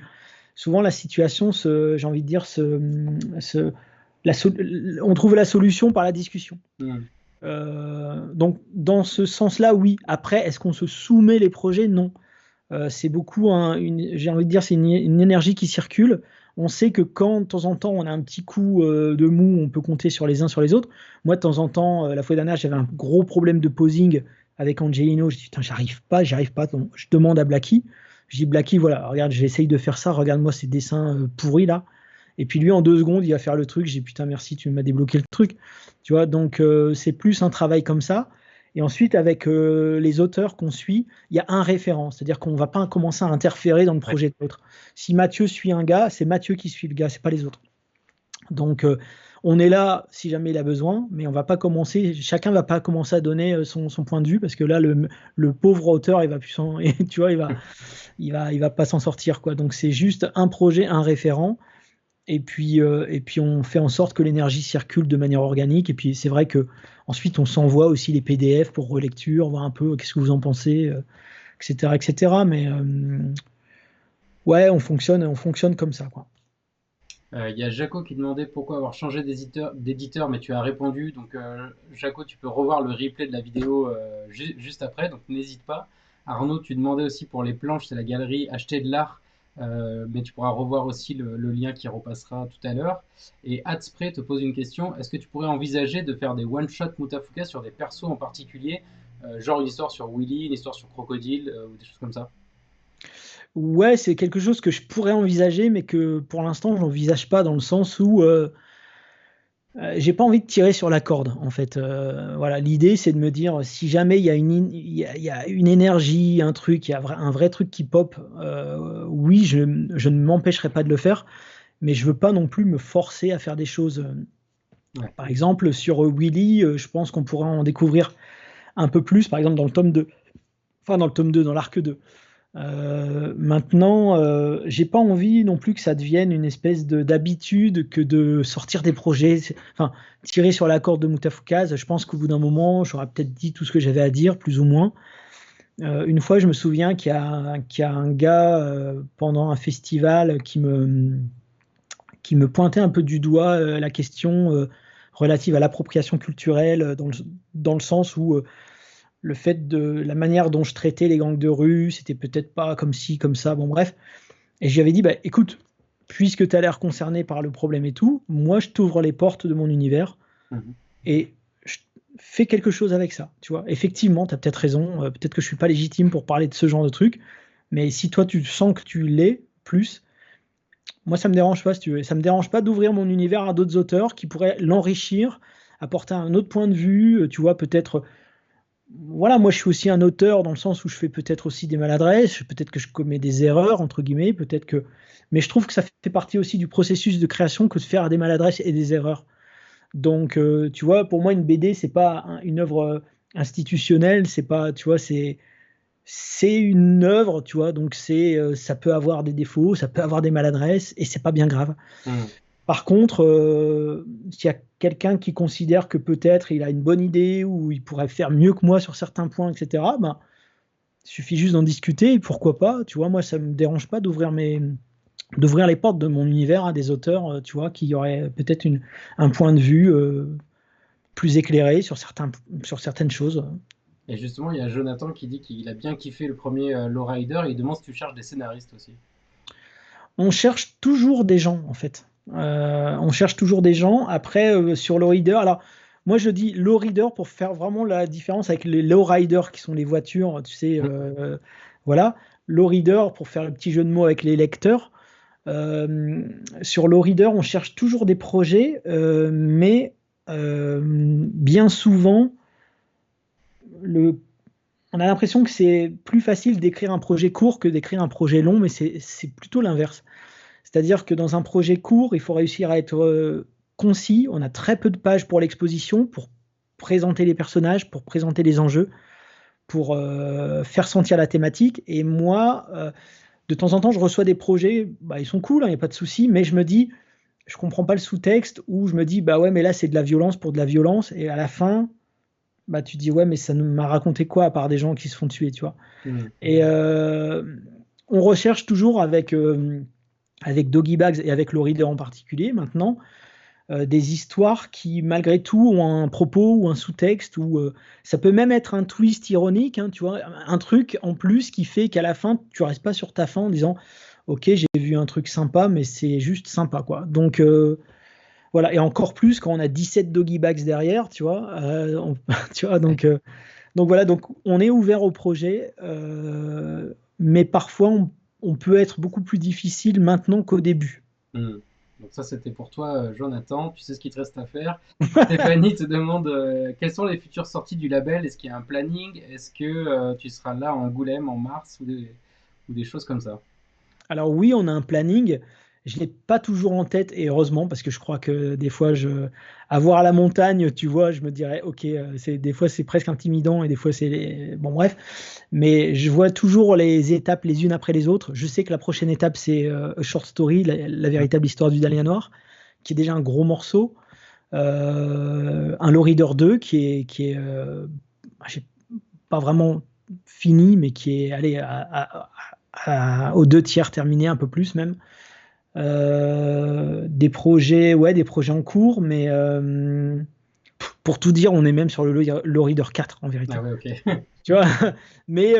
souvent, la situation, j'ai envie de dire, se- on trouve la solution par la discussion. Hmm. Donc, dans ce sens-là, oui. Après, est-ce qu'on se soumet les projets? Non. C'est beaucoup, j'ai envie de dire, c'est une énergie qui circule. On sait que quand, de temps en temps, on a un petit coup de mou, on peut compter sur les uns sur les autres. Moi, de temps en temps, la fois dernière, j'avais un gros problème de posing avec Angelino. Je dis, putain, j'y arrive pas. Donc, je demande à Blacky. Je dis, Blacky, voilà, regarde, j'essaye de faire ça. Regarde-moi ces dessins pourris là. Et puis lui, en 2 secondes, il va faire le truc. J'ai dit, putain, merci, tu m'as débloqué le truc. Tu vois, donc c'est plus un travail comme ça. Et ensuite, avec les auteurs qu'on suit, il y a un référent. C'est-à-dire qu'on ne va pas commencer à interférer dans le Ouais. projet de l'autre. Si Mathieu suit un gars, c'est Mathieu qui suit le gars, c'est pas les autres. Donc, on est là si jamais il a besoin, mais on va pas commencer. Chacun va pas commencer à donner son point de vue parce que là, le pauvre auteur, il va plus et tu vois, il va pas s'en sortir, quoi. Donc, c'est juste un projet, un référent. Et puis on fait en sorte que l'énergie circule de manière organique. Et puis c'est vrai que ensuite on s'envoie aussi les PDF pour relecture, voir un peu qu'est-ce que vous en pensez, etc., etc. Mais ouais, on fonctionne comme ça, quoi. Il y a Jaco qui demandait pourquoi avoir changé d'éditeur, mais tu as répondu. Donc, Jaco, tu peux revoir le replay de la vidéo juste après, donc n'hésite pas. Arnaud, tu demandais aussi pour les planches, c'est la galerie Acheter de l'art, mais tu pourras revoir aussi le lien qui repassera tout à l'heure. Et Adspray te pose une question, est-ce que tu pourrais envisager de faire des one-shot Mutafuka sur des persos en particulier, genre une histoire sur Willy, une histoire sur Crocodile, ou des choses comme ça? Ouais, c'est quelque chose que je pourrais envisager, mais que pour l'instant je n'envisage pas dans le sens où j'ai pas envie de tirer sur la corde, en fait. Voilà, l'idée, c'est de me dire, si jamais il y a une énergie, un truc, il y a un vrai truc qui pop, oui, je ne m'empêcherai pas de le faire, mais je veux pas non plus me forcer à faire des choses. Ouais. Par exemple, sur Willy, je pense qu'on pourra en découvrir un peu plus, par exemple, dans le tome 2. Enfin, dans le tome 2, dans l'arc 2. Maintenant, j'ai pas envie non plus que ça devienne une espèce d'habitude que de sortir des projets, enfin tirer sur la corde de Moutafoukaz. Je pense qu'au bout d'un moment, j'aurais peut-être dit tout ce que j'avais à dire, plus ou moins. Une fois, je me souviens qu'il y a un gars pendant un festival qui me pointait un peu du doigt la question relative à l'appropriation culturelle, dans le sens où le fait de la manière dont je traitais les gangs de rue, c'était peut-être pas comme ci, comme ça, bon bref. Et je lui avais dit, bah, écoute, puisque tu as l'air concerné par le problème et tout, moi je t'ouvre les portes de mon univers Mhm. et je fais quelque chose avec ça, tu vois. Effectivement, tu as peut-être raison, peut-être que je suis pas légitime pour parler de ce genre de truc, mais si toi tu sens que tu l'es plus, moi ça me dérange pas si tu veux. Ça me dérange pas d'ouvrir mon univers à d'autres auteurs qui pourraient l'enrichir, apporter un autre point de vue, tu vois, peut-être voilà, moi je suis aussi un auteur dans le sens où je fais peut-être aussi des maladresses, peut-être que je commets des erreurs, entre guillemets, peut-être que. Mais je trouve que ça fait partie aussi du processus de création que de faire des maladresses et des erreurs. Donc, tu vois, pour moi, une BD, c'est pas une œuvre institutionnelle, c'est pas, tu vois, c'est une œuvre, tu vois, donc ça peut avoir des défauts, ça peut avoir des maladresses, et c'est pas bien grave. Mhm. Par contre, s'il y a quelqu'un qui considère que peut-être il a une bonne idée ou il pourrait faire mieux que moi sur certains points, etc., ben, il suffit juste d'en discuter et pourquoi pas. Tu vois, moi, ça me dérange pas d'ouvrir les portes de mon univers à des auteurs, tu vois, qui auraient peut-être un point de vue plus éclairé sur certaines choses. Et justement, il y a Jonathan qui dit qu'il a bien kiffé le premier Lowrider et il demande si tu cherches des scénaristes aussi. On cherche toujours des gens, en fait. On cherche toujours des gens. Après, sur le reader, alors moi je dis low reader pour faire vraiment la différence avec les low riders qui sont les voitures, tu sais, voilà. Low reader pour faire le petit jeu de mots avec les lecteurs. Euh, sur low reader, on cherche toujours des projets, mais bien souvent, le, on a l'impression que c'est plus facile d'écrire un projet court que d'écrire un projet long, mais c'est plutôt l'inverse. C'est-à-dire que dans un projet court, il faut réussir à être concis. On a très peu de pages pour l'exposition, pour présenter les personnages, pour présenter les enjeux, pour faire sentir la thématique. Et moi, de temps en temps, je reçois des projets, bah, ils sont cool, il n'y a pas de souci, mais je me dis, je comprends pas le sous-texte, ou je me dis, bah ouais, mais là, c'est de la violence pour de la violence. Et à la fin, bah, tu dis, ouais, mais ça m'a raconté quoi à part des gens qui se font tuer, tu vois. Mhm. Et on recherche toujours avec Doggy Bags et avec le reader en particulier maintenant, des histoires qui malgré tout ont un propos ou un sous-texte ou ça peut même être un twist ironique, hein, tu vois, un truc en plus qui fait qu'à la fin tu restes pas sur ta fin en disant ok j'ai vu un truc sympa mais c'est juste sympa quoi. Donc voilà et encore plus quand on a 17 Doggy Bags derrière, tu vois, tu vois donc voilà donc on est ouvert au projet, mais parfois on peut être beaucoup plus difficile maintenant qu'au début. Mhm. Donc ça, c'était pour toi, Jonathan. Tu sais ce qu'il te reste à faire. Stéphanie te demande quelles sont les futures sorties du label. Est-ce qu'il y a un planning? Est-ce que tu seras là en Angoulême en mars ou des choses comme ça? Alors oui, on a un planning. Je l'ai pas toujours en tête et heureusement parce que je crois que des fois, à voir la montagne, tu vois, je me dirais, ok, des fois c'est presque intimidant et des fois bon bref. Mais je vois toujours les étapes les unes après les autres. Je sais que la prochaine étape c'est A Short Story, la véritable histoire du Dahlia Noir, qui est déjà un gros morceau. Un Low Reader 2 j'ai pas vraiment fini, mais qui est allé aux deux tiers terminé, un peu plus même. Des projets en cours, mais pour tout dire, on est même sur le Low Reader 4 en Ah vérité. ouais, ok. Tu vois, mais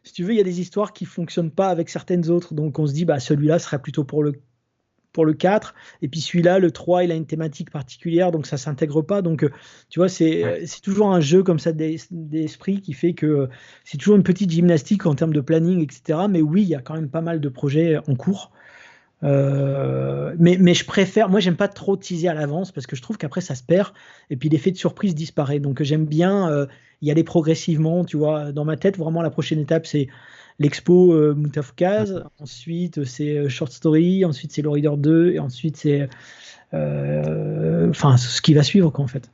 si tu veux, il y a des histoires qui fonctionnent pas avec certaines autres, donc on se dit, bah celui-là serait plutôt pour le 4 et puis celui-là, le 3 il a une thématique particulière, donc ça s'intègre pas. Donc, tu vois, Ouais. c'est toujours un jeu comme ça d'esprit qui fait que c'est toujours une petite gymnastique en termes de planning, etc. Mais oui, il y a quand même pas mal de projets en cours. Mais je préfère, moi j'aime pas trop teaser à l'avance parce que je trouve qu'après ça se perd et puis l'effet de surprise disparaît. Donc j'aime bien y aller progressivement, tu vois. Dans ma tête, vraiment la prochaine étape c'est l'expo Moutafoukaz, ensuite c'est Short Story, ensuite c'est le Reader 2 et ensuite c'est enfin ce qui va suivre quoi en fait.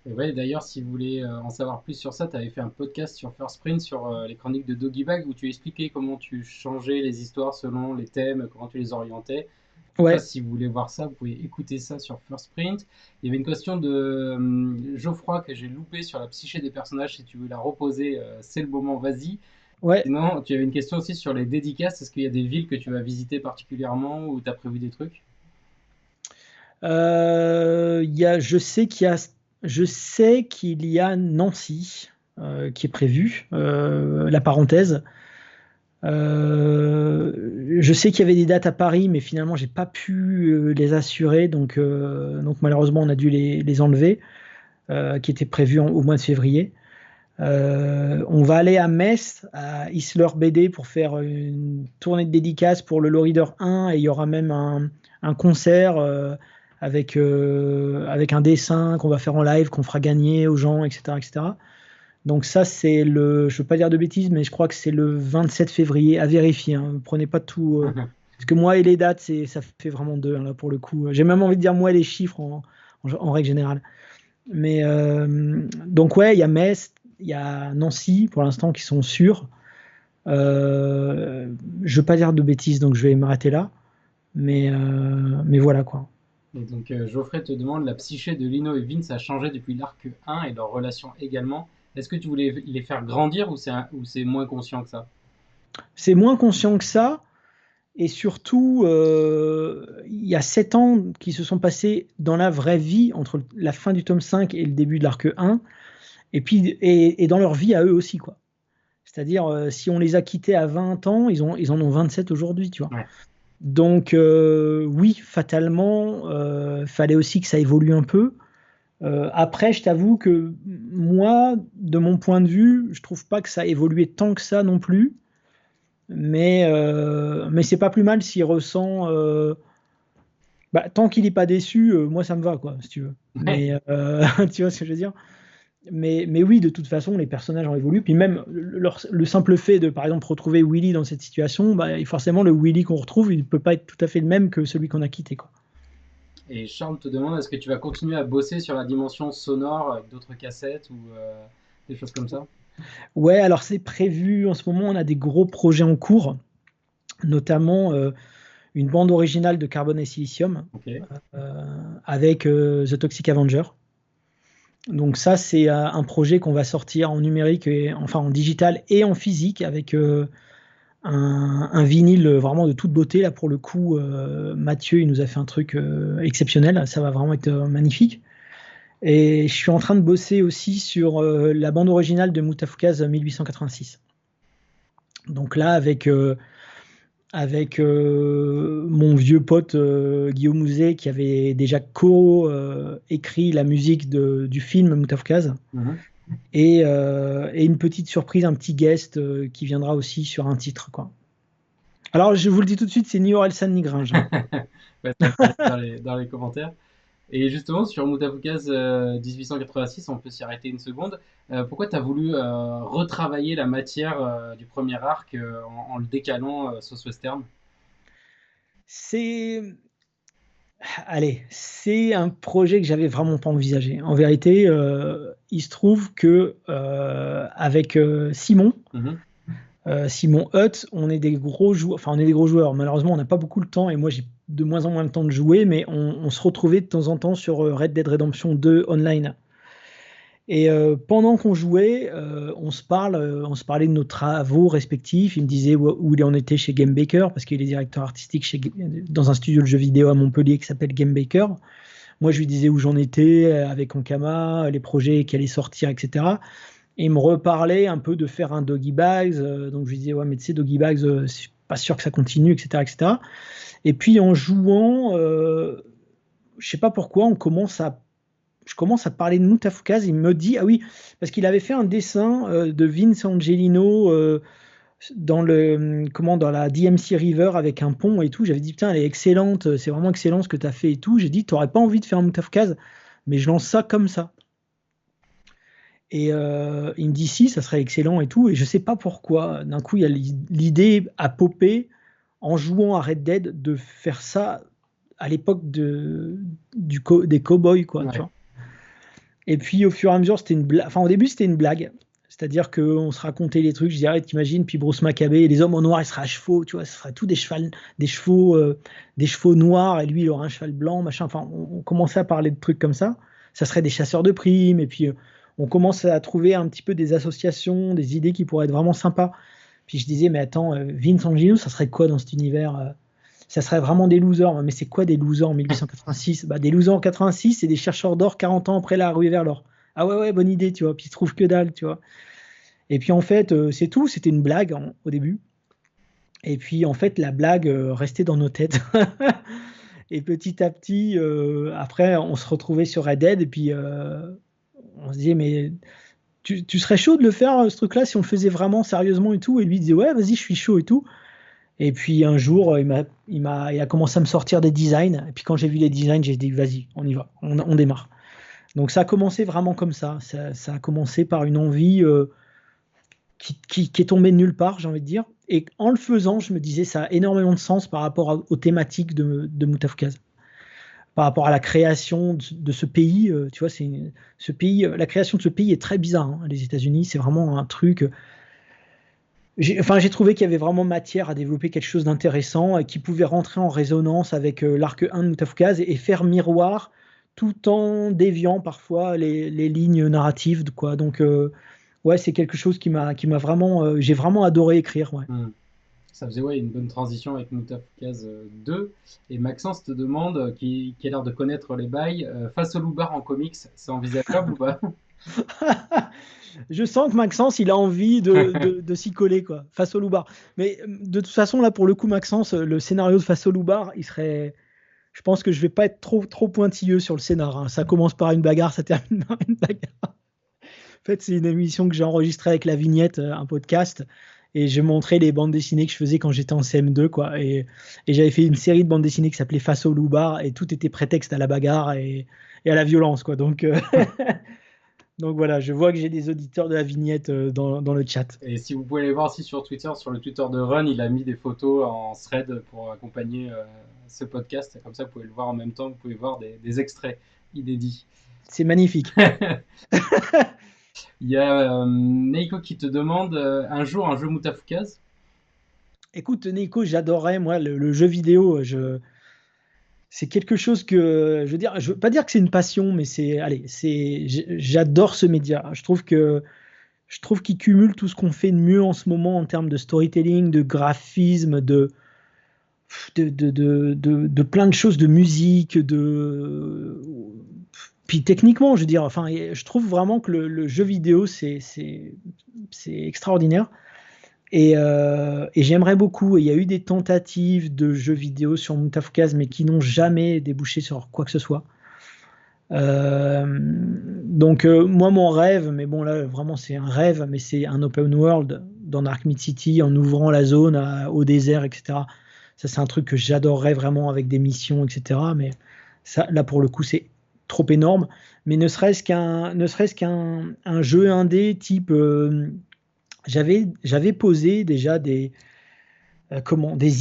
Et ouais, d'ailleurs, si vous voulez en savoir plus sur ça, tu avais fait un podcast sur First Print sur les chroniques de Doggy Bag où tu expliquais comment tu changeais les histoires selon les thèmes, comment tu les orientais. En tout cas, Ouais, si vous voulez voir ça, vous pouvez écouter ça sur First Print. Il y avait une question de Geoffroy que j'ai loupé sur la psyché des personnages. Si tu veux la reposer, c'est le moment, vas-y. Ouais. Sinon, tu avais une question aussi sur les dédicaces. Est-ce qu'il y a des villes que tu vas visiter particulièrement ou tu as prévu des trucs? Je sais qu'il y a Nancy qui est prévu, la parenthèse. Je sais qu'il y avait des dates à Paris, mais finalement, j'ai pas pu les assurer, donc malheureusement, on a dû les enlever, qui étaient prévus au mois de février. On va aller à Metz, à Isler BD, pour faire une tournée de dédicaces pour le Low Reader 1, et il y aura même un concert avec un dessin qu'on va faire en live, qu'on fera gagner aux gens, etc., etc. Donc ça, c'est je veux pas dire de bêtises, mais je crois que c'est le 27 février, à vérifier, hein. Prenez pas tout, parce que moi et les dates, ça fait vraiment deux, hein, là, pour le coup. J'ai même envie de dire moi et les chiffres en règle générale. Mais donc ouais, il y a Metz, il y a Nancy pour l'instant qui sont sûrs. Je veux pas dire de bêtises, donc je vais m'arrêter là. Mais voilà quoi. Et donc, Geoffrey te demande, la psyché de Lino et Vince a changé depuis l'arc 1 et leur relation également. Est-ce que tu voulais les faire grandir ou c'est moins conscient que ça? C'est moins conscient que ça. Et surtout, il y a 7 ans qui se sont passés dans la vraie vie entre la fin du tome 5 et le début de l'arc 1, et dans leur vie à eux aussi, quoi. C'est-à-dire, si on les a quittés à 20 ans, ils en ont 27 aujourd'hui, tu vois. Ouais. Donc, oui, fatalement, fallait aussi que ça évolue un peu. Après, je t'avoue que moi, de mon point de vue, je trouve pas que ça a évolué tant que ça non plus. Mais c'est pas plus mal s'il ressent. Tant qu'il n'est pas déçu, moi ça me va, quoi, si tu veux. Ouais. Mais tu vois ce que je veux dire? Mais oui, de toute façon, les personnages ont évolué. Puis même le simple fait de, par exemple, retrouver Willy dans cette situation, forcément, le Willy qu'on retrouve, il ne peut pas être tout à fait le même que celui qu'on a quitté, quoi. Et Charles te demande, est-ce que tu vas continuer à bosser sur la dimension sonore avec d'autres cassettes ou des choses comme ça? Ouais, alors c'est prévu. En ce moment, on a des gros projets en cours, notamment une bande originale de Carbone et Silicium Ok. avec The Toxic Avenger. Donc ça, c'est un projet qu'on va sortir en numérique, enfin en digital et en physique, avec un vinyle vraiment de toute beauté. Là, pour le coup, Mathieu, il nous a fait un truc exceptionnel. Ça va vraiment être magnifique. Et je suis en train de bosser aussi sur la bande originale de Moutafukaz 1886. Donc là, avec mon vieux pote Guillaume Mouzet, qui avait déjà co-écrit la musique du film Moutafukaz. Mhm. Et une petite surprise, un petit guest qui viendra aussi sur un titre, quoi. Alors, je vous le dis tout de suite, c'est ni Orelsan ni Gringe, hein. Ouais, ça apparaît dans les commentaires. Et justement, sur Moutafukaz 1886, on peut s'y arrêter une seconde. Pourquoi tu as voulu retravailler la matière du premier arc en le décalant sauce western? C'est, c'est un projet que j'avais vraiment pas envisagé. En vérité, il se trouve que avec Mhm. Simon Hutt, on est des gros joueurs. Enfin, on est des gros joueurs. Malheureusement, on n'a pas beaucoup le temps, et moi, j'ai de moins en moins le temps de jouer, mais on se retrouvait de temps en temps sur Red Dead Redemption 2 online. Et pendant qu'on jouait, on se parlait de nos travaux respectifs. Il me disait où il en était chez Game Baker, parce qu'il est directeur artistique dans un studio de jeux vidéo à Montpellier qui s'appelle Game Baker. Moi, je lui disais où j'en étais avec Ankama, les projets qui allaient sortir, etc. Et il me reparlait un peu de faire un Doggy Bags. Donc je lui disais, ouais, mais tu sais, Doggy Bags, je suis pas sûr que ça continue, etc., etc. Et puis en jouant, je sais pas pourquoi, je commence à parler de Moutafukaz. Il me dit, ah oui, parce qu'il avait fait un dessin de Vince Angelino dans la DMC River avec un pont et tout. J'avais dit, putain, elle est excellente, c'est vraiment excellent ce que tu as fait et tout. J'ai dit, t'aurais pas envie de faire un Moutafukaz, mais je lance ça comme ça. Et il me dit, si, ça serait excellent et tout. Et je sais pas pourquoi, d'un coup, il y a l'idée à popper en jouant à Red Dead de faire ça à l'époque des cowboys, quoi, tu Ouais. vois. Et puis au fur et à mesure, c'était une blague. Enfin, au début, c'était une blague. C'est-à-dire qu'on se racontait les trucs. Je dirais, t'imagines, puis Bruce Maccabée, les hommes en noir, ils seraient à chevaux, tu vois, ce serait tout des chevaux noirs, et lui, il aurait un cheval blanc, machin. Enfin, on commençait à parler de trucs comme ça. Ça serait des chasseurs de primes, et puis on commence à trouver un petit peu des associations, des idées qui pourraient être vraiment sympas. Puis je disais, mais attends, Vince Angino, ça serait quoi dans cet univers? Ça serait vraiment des losers. Mais c'est quoi des losers en 1886? Bah, des losers en 86, c'est des chercheurs d'or 40 ans après la ruée vers l'or. Ah ouais, bonne idée, tu vois. Puis ils trouvent que dalle, tu vois. Et puis en fait, c'est tout. C'était une blague au début. Et puis en fait, la blague restait dans nos têtes. Et petit à petit, après, on se retrouvait sur Red Dead. Et puis on se disait, mais tu serais chaud de le faire, ce truc-là, si on le faisait vraiment sérieusement et tout. Et lui il disait, ouais, vas-y, je suis chaud et tout. Et puis un jour, il a commencé à me sortir des designs. Et puis quand j'ai vu les designs, j'ai dit, vas-y, on y va, on démarre. Donc ça a commencé vraiment comme ça. Ça a commencé par une envie qui est tombée de nulle part, j'ai envie de dire. Et en le faisant, je me disais, ça a énormément de sens par rapport aux thématiques de Moutafoukaz. Par rapport à la création de ce pays, tu vois, ce pays, la création de ce pays est très bizarre. Hein, les États-Unis, c'est vraiment un truc. J'ai trouvé qu'il y avait vraiment matière à développer quelque chose d'intéressant qui pouvait rentrer en résonance avec l'arc 1 de Moutafoukaz et faire miroir tout en déviant parfois les lignes narratives, quoi. Donc, ouais, c'est quelque chose qui m'a vraiment, j'ai vraiment adoré écrire. Ouais. Ça faisait une bonne transition avec Moutafoukaz 2. Et Maxence te demande, qui a l'air de connaître les bails, face au Loubar en comics, c'est envisageable ou pas? Je sens que Maxence, il a envie de s'y coller, quoi, face au Loubar. Mais de toute façon, là, pour le coup, Maxence, le scénario de face au Loubar, il serait. Je pense que je vais pas être trop pointilleux sur le scénar. Hein. Ça commence par une bagarre, ça termine par une bagarre. En fait, c'est une émission que j'ai enregistrée avec La Vignette, un podcast, et je montrais les bandes dessinées que je faisais quand j'étais en CM2, quoi. Et j'avais fait une série de bandes dessinées qui s'appelait Face au Loubar, et tout était prétexte à la bagarre et à la violence, quoi. Donc, donc voilà, je vois que j'ai des auditeurs de La Vignette dans le chat. Et si vous pouvez les voir aussi sur Twitter, sur le Twitter de Run, il a mis des photos en thread pour accompagner ce podcast. Comme ça, vous pouvez le voir en même temps, vous pouvez voir des extraits inédits. C'est magnifique. Il y a Neiko qui te demande un jour un jeu Moutafoukaz. Écoute, Neiko, j'adorais, moi, le jeu vidéo. C'est quelque chose que, je veux pas dire que c'est une passion, mais j'adore ce média. Je trouve qu'il cumule tout ce qu'on fait de mieux en ce moment en termes de storytelling, de graphisme, de plein de choses, de musique, puis techniquement, je veux dire, enfin, je trouve vraiment que le jeu vidéo, c'est extraordinaire. Et j'aimerais beaucoup. Et il y a eu des tentatives de jeux vidéo sur Moutafoukaz, mais qui n'ont jamais débouché sur quoi que ce soit. Donc moi, mon rêve, mais bon là, vraiment, c'est un rêve, mais c'est un open world dans Ark Mid City en ouvrant la zone au désert, etc. Ça, c'est un truc que j'adorerais vraiment avec des missions, etc. Mais ça, là, pour le coup, c'est trop énorme. Mais ne serait-ce qu'un jeu indé type j'avais posé déjà des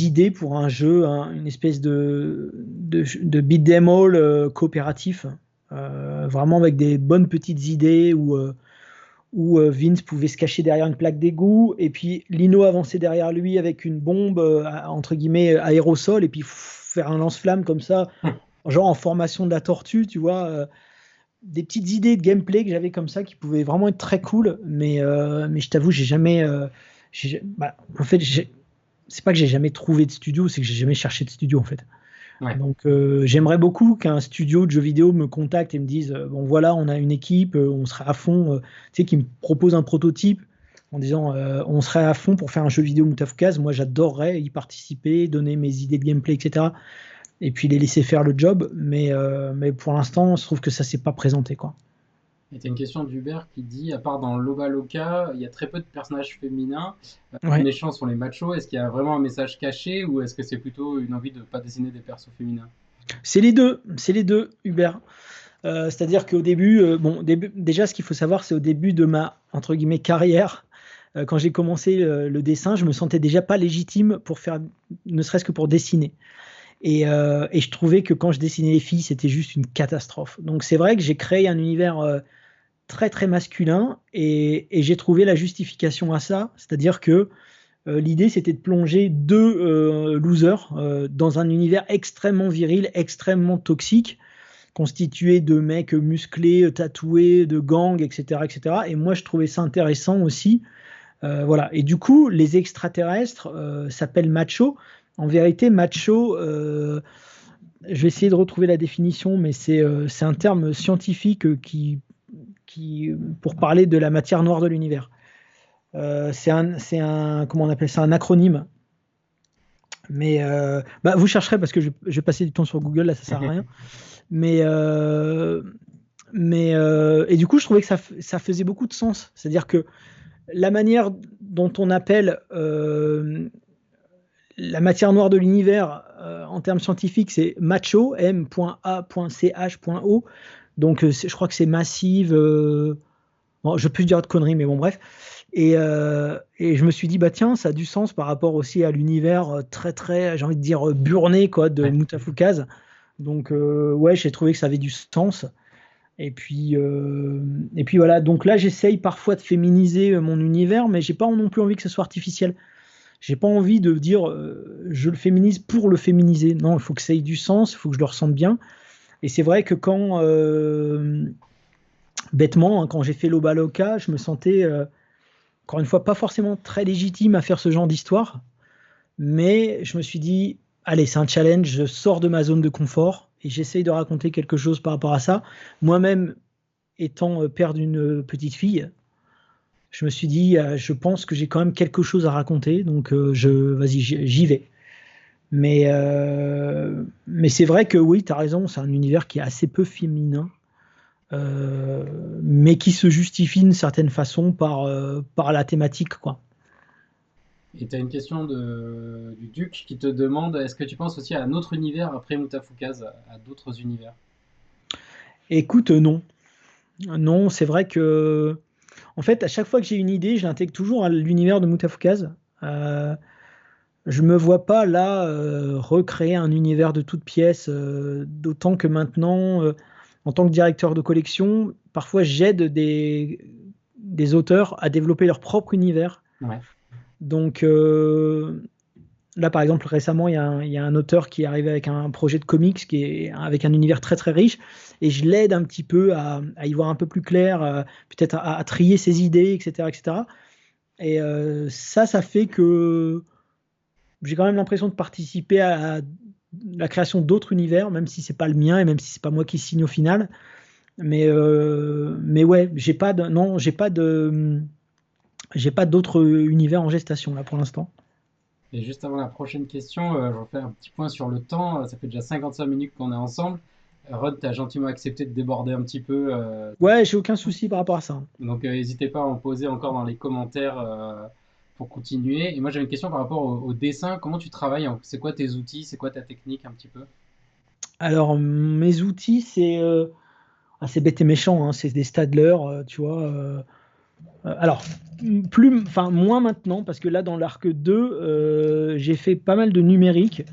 idées pour un jeu, une espèce de beat 'em all coopératif, vraiment avec des bonnes petites idées où Vince pouvait se cacher derrière une plaque d'égout et puis Lino avançait derrière lui avec une bombe entre guillemets aérosol et puis faire un lance-flamme comme ça, genre en formation de la tortue, tu vois. Des petites idées de gameplay que j'avais comme ça qui pouvaient vraiment être très cool, mais je t'avoue, j'ai jamais. En fait, c'est pas que j'ai jamais trouvé de studio, c'est que j'ai jamais cherché de studio en fait. Ouais. Donc j'aimerais beaucoup qu'un studio de jeux vidéo me contacte et me dise bon voilà, on a une équipe, on serait à fond, tu sais, qui me propose un prototype en disant on serait à fond pour faire un jeu vidéo Moutafoukaz. Moi, j'adorerais y participer, donner mes idées de gameplay, etc. Et puis les laisser faire le job, mais pour l'instant, je trouve que ça s'est pas présenté, quoi. Il y a une question d'Hubert qui dit, à part dans Loba Loca, il y a très peu de personnages féminins. Les méchants sont les machos. Est-ce qu'il y a vraiment un message caché ou est-ce que c'est plutôt une envie de ne pas dessiner des persos féminins? C'est les deux, Hubert. C'est-à-dire qu'au début, déjà ce qu'il faut savoir, c'est au début de ma entre guillemets carrière, quand j'ai commencé le dessin, je me sentais déjà pas légitime pour faire, ne serait-ce que pour dessiner. Et je trouvais que quand je dessinais les filles, c'était juste une catastrophe. Donc c'est vrai que j'ai créé un univers très très masculin et j'ai trouvé la justification à ça. C'est-à-dire que l'idée c'était de plonger deux losers dans un univers extrêmement viril, extrêmement toxique, constitué de mecs musclés, tatoués, de gangs, etc., etc. Et moi je trouvais ça intéressant aussi Voilà. Et du coup, les extraterrestres s'appellent macho. En vérité, macho, je vais essayer de retrouver la définition, mais c'est un terme scientifique pour parler de la matière noire de l'univers. Comment on appelle ça, un acronyme. Mais vous chercherez parce que je vais passer du temps sur Google, là ça sert à rien. Mais, et du coup, je trouvais que ça faisait beaucoup de sens. C'est-à-dire que la manière dont on appelle la matière noire de l'univers en termes scientifiques, c'est macho, m.a.ch.o. Donc je crois que c'est massive. Bon, je peux dire de conneries, mais bon, bref. Et je me suis dit, bah tiens, ça a du sens par rapport aussi à l'univers très, très, j'ai envie de dire, burné quoi, de Mutafukaz. Donc, ouais, j'ai trouvé que ça avait du sens. Et puis voilà. Donc là, j'essaye parfois de féminiser mon univers, mais j'ai pas non plus envie que ce soit artificiel. J'ai pas envie de dire je le féminise pour le féminiser. Non, il faut que ça ait du sens, il faut que je le ressente bien. Et c'est vrai que quand, bêtement, hein, quand j'ai fait l'Oba Loca, je me sentais, encore une fois, pas forcément très légitime à faire ce genre d'histoire. Mais je me suis dit, allez, c'est un challenge, je sors de ma zone de confort et j'essaye de raconter quelque chose par rapport à ça. Moi-même, étant père d'une petite fille, je me suis dit, je pense que j'ai quand même quelque chose à raconter, donc vas-y, j'y vais. Mais c'est vrai que oui, tu as raison, c'est un univers qui est assez peu féminin, mais qui se justifie d'une certaine façon par la thématique, quoi. Et tu as une question du Duc qui te demande est-ce que tu penses aussi à un autre univers après Mutafukaz, à d'autres univers? Écoute, non. Non, c'est vrai que, en fait, à chaque fois que j'ai une idée, je l'intègre toujours à l'univers de Mutafukaz. Je me vois pas là recréer un univers de toutes pièces, d'autant que maintenant, en tant que directeur de collection, parfois j'aide des auteurs à développer leur propre univers. Ouais. Donc là, par exemple, récemment, il y a un auteur qui est arrivé avec un projet de comics qui est avec un univers très très riche, et je l'aide un petit peu à y voir un peu plus clair, peut-être à trier ses idées, etc., etc. Et ça fait que j'ai quand même l'impression de participer à la création d'autres univers, même si c'est pas le mien et même si c'est pas moi qui signe au final. Mais ouais, non, j'ai pas d'autres univers en gestation là pour l'instant. Et juste avant la prochaine question, je vais faire un petit point sur le temps. Ça fait déjà 55 minutes qu'on est ensemble. Rod, tu as gentiment accepté de déborder un petit peu. Ouais, j'ai aucun souci par rapport à ça. Donc n'hésitez pas à en poser encore dans les commentaires pour continuer. Et moi j'avais une question par rapport au dessin. Comment tu travailles? C'est quoi tes outils? C'est quoi ta technique un petit peu? Alors, mes outils, c'est bête et méchant, hein, c'est des Stadler, tu vois. Alors, moins maintenant, parce que là, dans l'arc 2, j'ai fait pas mal de numérique,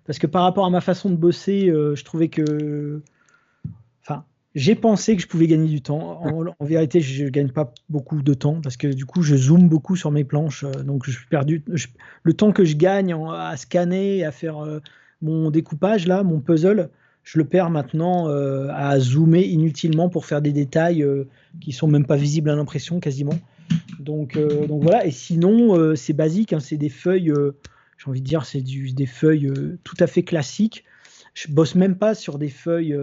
parce que par rapport à ma façon de bosser, je trouvais que. Enfin, j'ai pensé que je pouvais gagner du temps. En vérité, je ne gagne pas beaucoup de temps, parce que du coup, je zoome beaucoup sur mes planches, donc je suis perdu. Le temps que je gagne à scanner, à faire mon découpage, là, mon puzzle, je le perds maintenant à zoomer inutilement pour faire des détails qui sont même pas visibles à l'impression quasiment. Donc voilà. Et sinon, c'est basique, hein, c'est des feuilles. J'ai envie de dire, c'est des feuilles tout à fait classiques. Je bosse même pas sur des feuilles.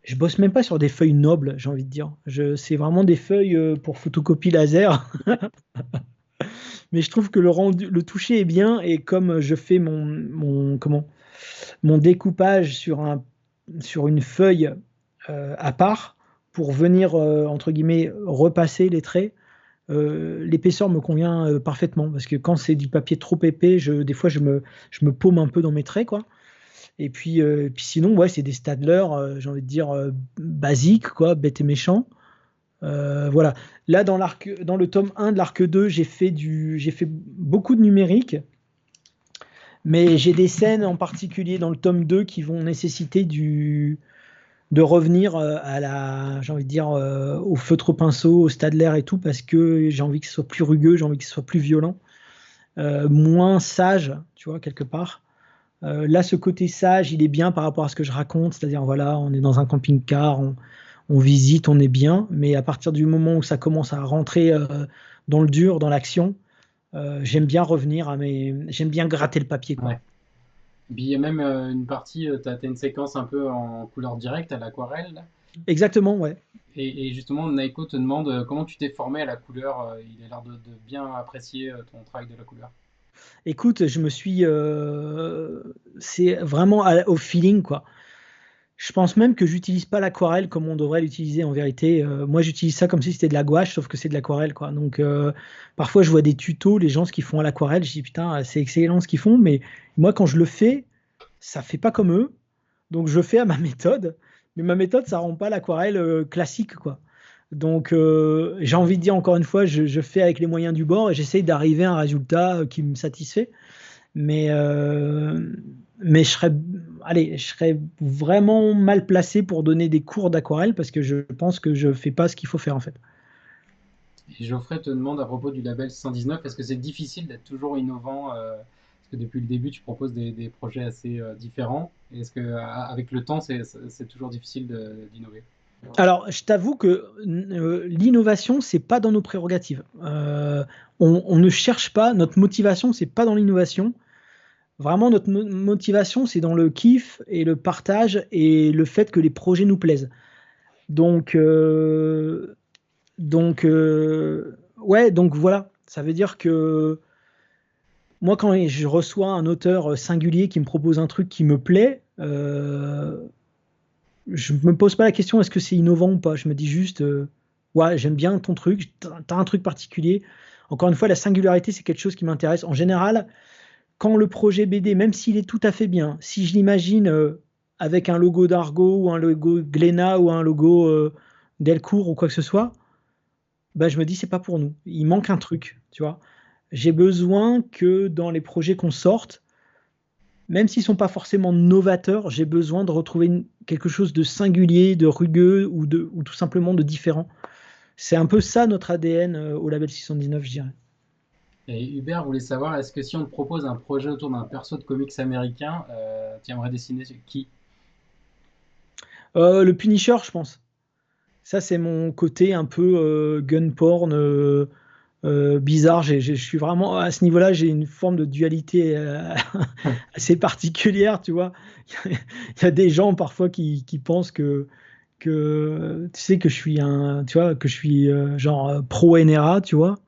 Je bosse même pas sur des feuilles nobles, j'ai envie de dire. C'est vraiment des feuilles pour photocopie laser. Mais je trouve que le toucher est bien, et comme je fais mon découpage sur une feuille à part pour venir entre guillemets repasser les traits, l'épaisseur me convient parfaitement, parce que quand c'est du papier trop épais, des fois je me paume un peu dans mes traits, quoi. Et puis sinon, ouais, c'est des Stadler, j'ai envie de dire basiques, quoi, bêtes et méchants. Voilà. Là, dans le tome 1 de l'arc 2, j'ai fait beaucoup de numérique, mais j'ai des scènes en particulier dans le tome 2 qui vont nécessiter de revenir j'ai envie de dire, au feutre pinceau, au Stadler et tout, parce que j'ai envie que ce soit plus rugueux, j'ai envie que ce soit plus violent, moins sage, tu vois, quelque part. Là, ce côté sage, il est bien par rapport à ce que je raconte, c'est-à-dire, voilà, on est dans un camping-car, on visite, on est bien, mais à partir du moment où ça commence à rentrer dans le dur, dans l'action. J'aime bien revenir j'aime bien gratter le papier, quoi. Ouais. Puis il y a même une partie, tu as une séquence un peu en couleur directe à l'aquarelle, là. Exactement, ouais. Et justement, Naiko te demande comment tu t'es formé à la couleur. Il a l'air de bien apprécier ton travail de la couleur. Écoute, c'est vraiment au feeling, quoi. Je pense même que j'utilise pas l'aquarelle comme on devrait l'utiliser en vérité. Moi, j'utilise ça comme si c'était de la gouache, sauf que c'est de l'aquarelle, quoi. Donc, parfois, je vois des tutos, les gens ce qu'ils font à l'aquarelle, je dis putain, c'est excellent ce qu'ils font, mais moi, quand je le fais, ça fait pas comme eux. Donc, je fais à ma méthode, mais ma méthode, ça rend pas l'aquarelle classique, quoi. Donc, j'ai envie de dire encore une fois, je fais avec les moyens du bord et j'essaye d'arriver à un résultat qui me satisfait. Mais, mais je serais vraiment mal placé pour donner des cours d'aquarelle parce que je pense que je fais pas ce qu'il faut faire en fait. Et Geoffrey te demande à propos du label 619, est-ce que c'est difficile d'être toujours innovant parce que depuis le début, tu proposes des projets assez différents. Et est-ce qu'avec le temps, c'est toujours difficile d'innover? Alors, je t'avoue que l'innovation, c'est pas dans nos prérogatives. On ne cherche pas, notre motivation, c'est pas dans l'innovation. Vraiment, notre motivation, c'est dans le kiff et le partage et le fait que les projets nous plaisent. Donc, ouais, donc voilà. Ça veut dire que moi, quand je reçois un auteur singulier qui me propose un truc qui me plaît, je me pose pas la question est-ce que c'est innovant ou pas. Je me dis juste, ouais, j'aime bien ton truc, t'as un truc particulier. Encore une fois, la singularité, c'est quelque chose qui m'intéresse. En général, quand le projet BD, même s'il est tout à fait bien, si je l'imagine avec un logo d'Argo ou un logo Glénat ou un logo Delcourt ou quoi que ce soit, bah, je me dis c'est pas pour nous. Il manque un truc, tu vois. J'ai besoin que dans les projets qu'on sorte, même s'ils sont pas forcément novateurs, j'ai besoin de retrouver quelque chose de singulier, de rugueux ou tout simplement de différent. C'est un peu ça notre ADN au label 619, je dirais. Et Hubert voulait savoir, est-ce que si on te propose un projet autour d'un perso de comics américain, tu aimerais dessiner qui? Le Punisher, je pense. Ça, c'est mon côté un peu gun porn bizarre. Je suis vraiment à ce niveau-là, j'ai une forme de dualité assez particulière, tu vois. Il y a des gens parfois qui pensent que tu sais que je suis tu vois, que je suis genre pro NRA, tu vois.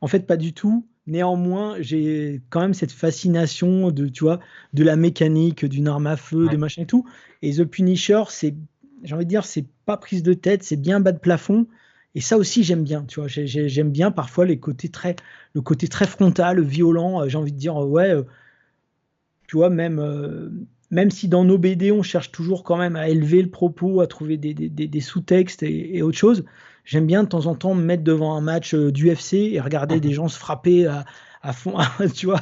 En fait, pas du tout. Néanmoins, j'ai quand même cette fascination tu vois, de la mécanique, d'une arme à feu, de Ouais. machin et tout. Et The Punisher, j'ai envie de dire, c'est pas prise de tête, c'est bien bas de plafond. Et ça aussi, j'aime bien, tu vois. J'aime bien parfois le côté très frontal, violent. J'ai envie de dire, ouais, tu vois, même si dans nos BD, on cherche toujours quand même à élever le propos, à trouver des sous-textes et autre chose, j'aime bien de temps en temps me mettre devant un match d'UFC et regarder des gens se frapper à fond, tu vois,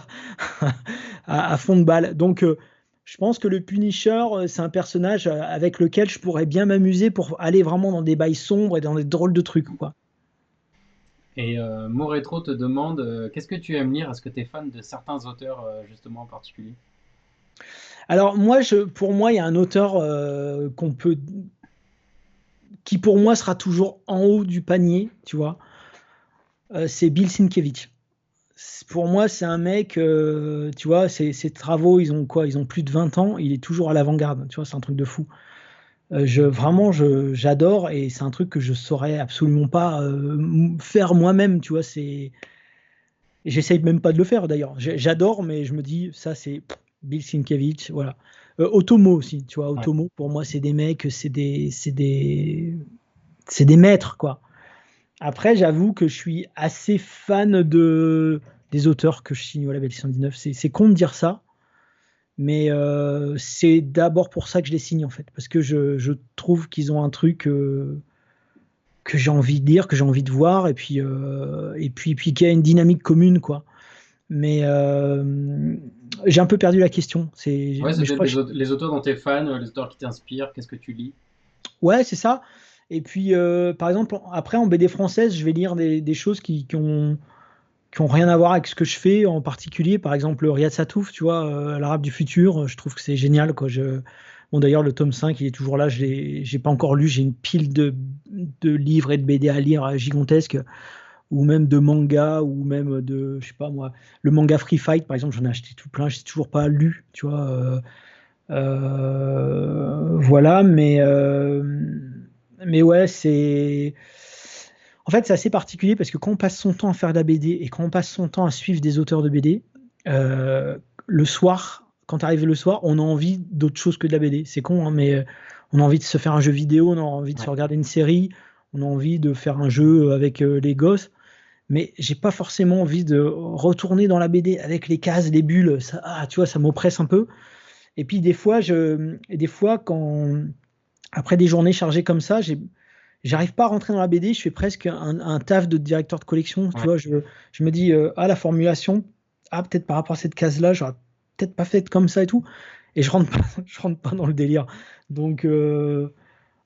à fond de balle. Donc, je pense que le Punisher, c'est un personnage avec lequel je pourrais bien m'amuser pour aller vraiment dans des bails sombres et dans des drôles de trucs, quoi. Et Moretro te demande, qu'est-ce que tu aimes lire? Est-ce que tu es fan de certains auteurs justement en particulier? Alors moi, pour moi, il y a un auteur qui pour moi sera toujours en haut du panier, tu vois. C'est Bill Sienkiewicz. Pour moi, c'est un mec, tu vois, ses travaux, ils ont quoi? Ils ont plus de 20 ans, il est toujours à l'avant-garde, tu vois, c'est un truc de fou. Vraiment, j'adore et c'est un truc que je saurais absolument pas faire moi-même, tu vois. Et j'essaye même pas de le faire d'ailleurs. J'adore, mais je me dis, ça c'est Bill Sienkiewicz, voilà. Otomo aussi, tu vois. Ouais. Otomo, pour moi, c'est des mecs, c'est des maîtres, quoi. Après, j'avoue que je suis assez fan des auteurs que je signe au label 619. C'est con de dire ça, mais c'est d'abord pour ça que je les signe en fait, parce que je trouve qu'ils ont un truc que j'ai envie de lire, que j'ai envie de voir, et puis qu'il y a une dynamique commune, quoi. Mais j'ai un peu perdu la question. Ouais, Mais c'est je peut-être crois les auteurs dont tu es fan, les auteurs qui t'inspirent, qu'est-ce que tu lis? ouais, c'est ça. Et puis, par exemple, après, en BD française, je vais lire des choses qui ont rien à voir avec ce que je fais en particulier. Par exemple, Riyad Satouf, tu vois, l'Arabe du futur, je trouve que c'est génial, quoi. Bon, d'ailleurs, le tome 5, il est toujours là, j'ai pas encore lu, j'ai une pile de livres et de BD à lire gigantesque. ou même de manga, ou même de, je sais pas moi, le manga Free Fight, par exemple, j'en ai acheté tout plein, j'ai toujours pas lu, tu vois. Voilà, mais ouais, En fait, c'est assez particulier parce que quand on passe son temps à faire de la BD et quand on passe son temps à suivre des auteurs de BD, le soir, quand arrive le soir, on a envie d'autre chose que de la BD. C'est con, hein, mais on a envie de se faire un jeu vidéo, on a envie de se regarder une série, on a envie de faire un jeu avec les gosses. Mais j'ai pas forcément envie de retourner dans la BD avec les cases, les bulles. Ça, tu vois, ça m'oppresse un peu. Et puis des fois, après des journées chargées comme ça, j'arrive pas à rentrer dans la BD. Je fais presque un taf de directeur de collection. Tu Ouais. vois, je me dis, la formulation, peut-être par rapport à cette case-là, j'aurais peut-être pas fait comme ça et tout. Et je rentre pas, je rentre pas dans le délire. Donc, euh,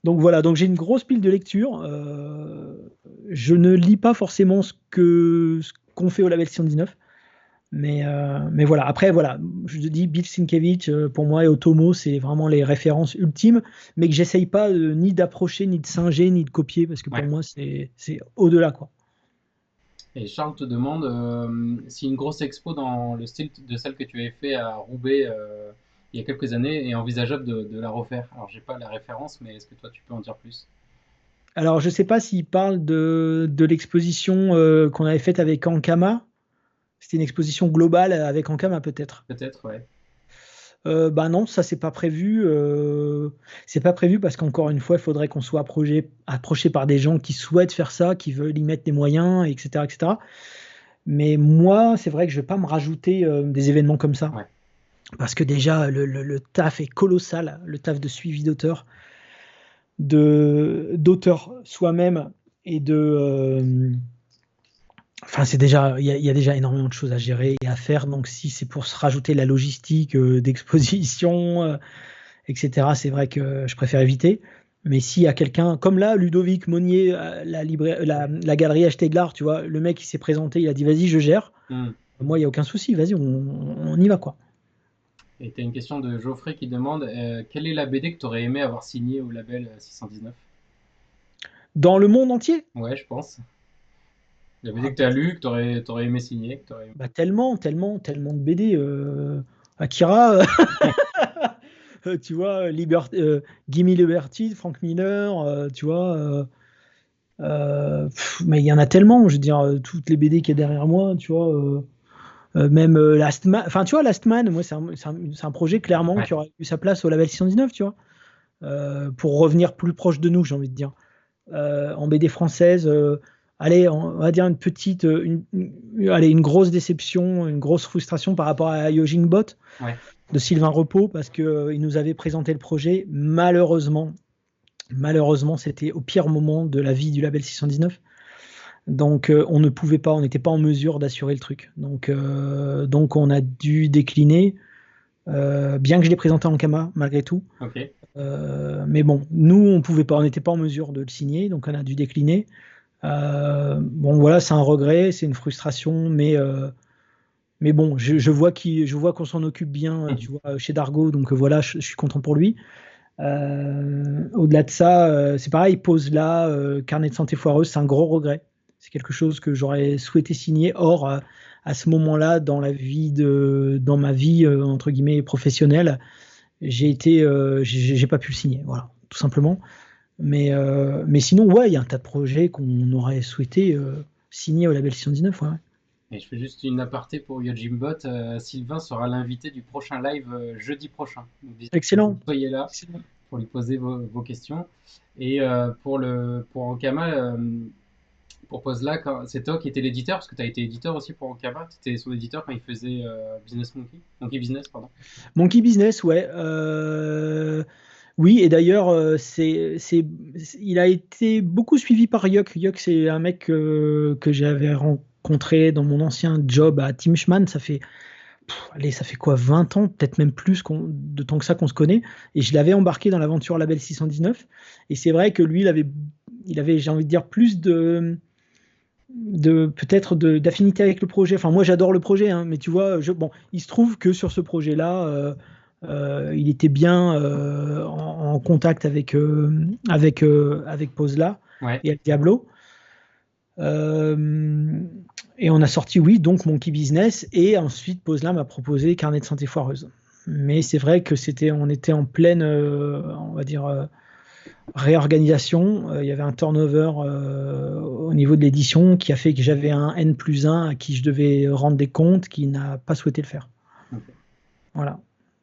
donc voilà, donc j'ai une grosse pile de lecture. Je ne lis pas forcément ce qu'on fait au Label 619. Mais voilà, après, voilà, je te dis, Bill Sienkiewicz, pour moi, et Otomo, c'est vraiment les références ultimes, mais que j'essaye pas ni d'approcher, ni de singer, ni de copier, parce que pour Ouais. moi, c'est au-delà, quoi. Et Charles te demande si une grosse expo dans le style de celle que tu avais fait à Roubaix il y a quelques années est envisageable de la refaire. Alors, j'ai pas la référence, mais est-ce que toi tu peux en dire plus? Alors, je sais pas s'il parle de l'exposition qu'on avait faite avec Ankama. C'était une exposition globale avec Ankama, peut-être. Peut-être, ouais. Bah non, ça c'est pas prévu. C'est pas prévu parce qu'encore une fois, il faudrait qu'on soit approché par des gens qui souhaitent faire ça, qui veulent y mettre des moyens, etc., etc. Mais moi, c'est vrai que je vais pas me rajouter des événements comme ça Ouais. parce que déjà le taf est colossal, le taf de suivi d'auteur soi-même et enfin, il y a déjà énormément de choses à gérer et à faire. Donc, si c'est pour se rajouter la logistique d'exposition, etc., c'est vrai que je préfère éviter. Mais s'il y a quelqu'un, comme là, Ludovic Monnier, la galerie Acheter de l'Art, tu vois, le mec qui s'est présenté, il a dit, vas-y, je gère. Hmm. Moi, il n'y a aucun souci, vas-y, on y va, quoi. Et tu as une question de Geoffrey qui demande quelle est la BD que tu aurais aimé avoir signée au label 619? Dans le monde entier, Ouais, je pense. La BD que tu as lue, que tu aurais aimé signer. bah, tellement de BD. Akira, tu vois, Gimme Liberty, de Frank Miller, tu vois. Mais il y en a tellement, je veux dire, toutes les BD qu'il y a derrière moi, tu vois. Même Last Man, enfin, tu vois, Last Man, moi, c'est un projet clairement Ouais. qui aurait eu sa place au label 619, tu vois. Pour revenir plus proche de nous, j'ai envie de dire. En BD française, allez, on va dire une petite, allez, une grosse déception, une grosse frustration par rapport à Yojing Bot Ouais. de Sylvain Repos parce qu'il nous avait présenté le projet. Malheureusement, c'était au pire moment de la vie du label 619. Donc, on ne pouvait pas, on n'était pas en mesure d'assurer le truc. Donc on a dû décliner, bien que je l'ai présenté en Kama, malgré tout. Ok. Mais bon, nous, on pouvait pas, on n'était pas en mesure de le signer, donc on a dû décliner. Bon, voilà, c'est un regret, c'est une frustration, mais bon, je vois qu'on s'en occupe bien, tu vois, chez Dargo, donc voilà, je suis content pour lui. Au-delà de ça, c'est pareil, pose là, carnet de santé foireuse, c'est un gros regret. C'est quelque chose que j'aurais souhaité signer. Or, à ce moment-là, dans ma vie entre guillemets professionnelle, j'ai pas pu le signer, voilà, tout simplement. Mais sinon, ouais, il y a un tas de projets qu'on aurait souhaité signer au label 619, ouais. Et je fais juste une aparté pour Yojimbot. Sylvain sera l'invité du prochain live jeudi prochain. Donc, Excellent. soyez là Excellent. pour lui poser vos questions. Et pour Ankama, pour Pozla, c'est toi qui étais l'éditeur, parce que tu as été éditeur aussi pour Ankama. Tu étais son éditeur quand il faisait Business Monkey. Monkey Business, pardon. Monkey Business, ouais. Oui, et d'ailleurs, il a été beaucoup suivi par Yuck. Yuck, c'est un mec que j'avais rencontré dans mon ancien job à Teamschmann. Allez, ça fait quoi, 20 ans, peut-être même plus de temps que ça qu'on se connaît. Et je l'avais embarqué dans l'aventure Label 619. Et c'est vrai que lui, il avait, j'ai envie de dire, plus peut-être d'affinité avec le projet. Enfin, moi, j'adore le projet, hein, mais tu vois, bon, il se trouve que sur ce projet-là, il était bien en contact avec Pozla Ouais. et El Diablo. Et on a sorti, oui, donc Monkey Business, et ensuite Poseland m'a proposé Carnet de santé foireuse. Mais c'est vrai que on était en pleine, on va dire, réorganisation. Il y avait un turnover au niveau de l'édition qui a fait que j'avais un N+1 à qui je devais rendre des comptes, qui n'a pas souhaité le faire. Ok. Voilà.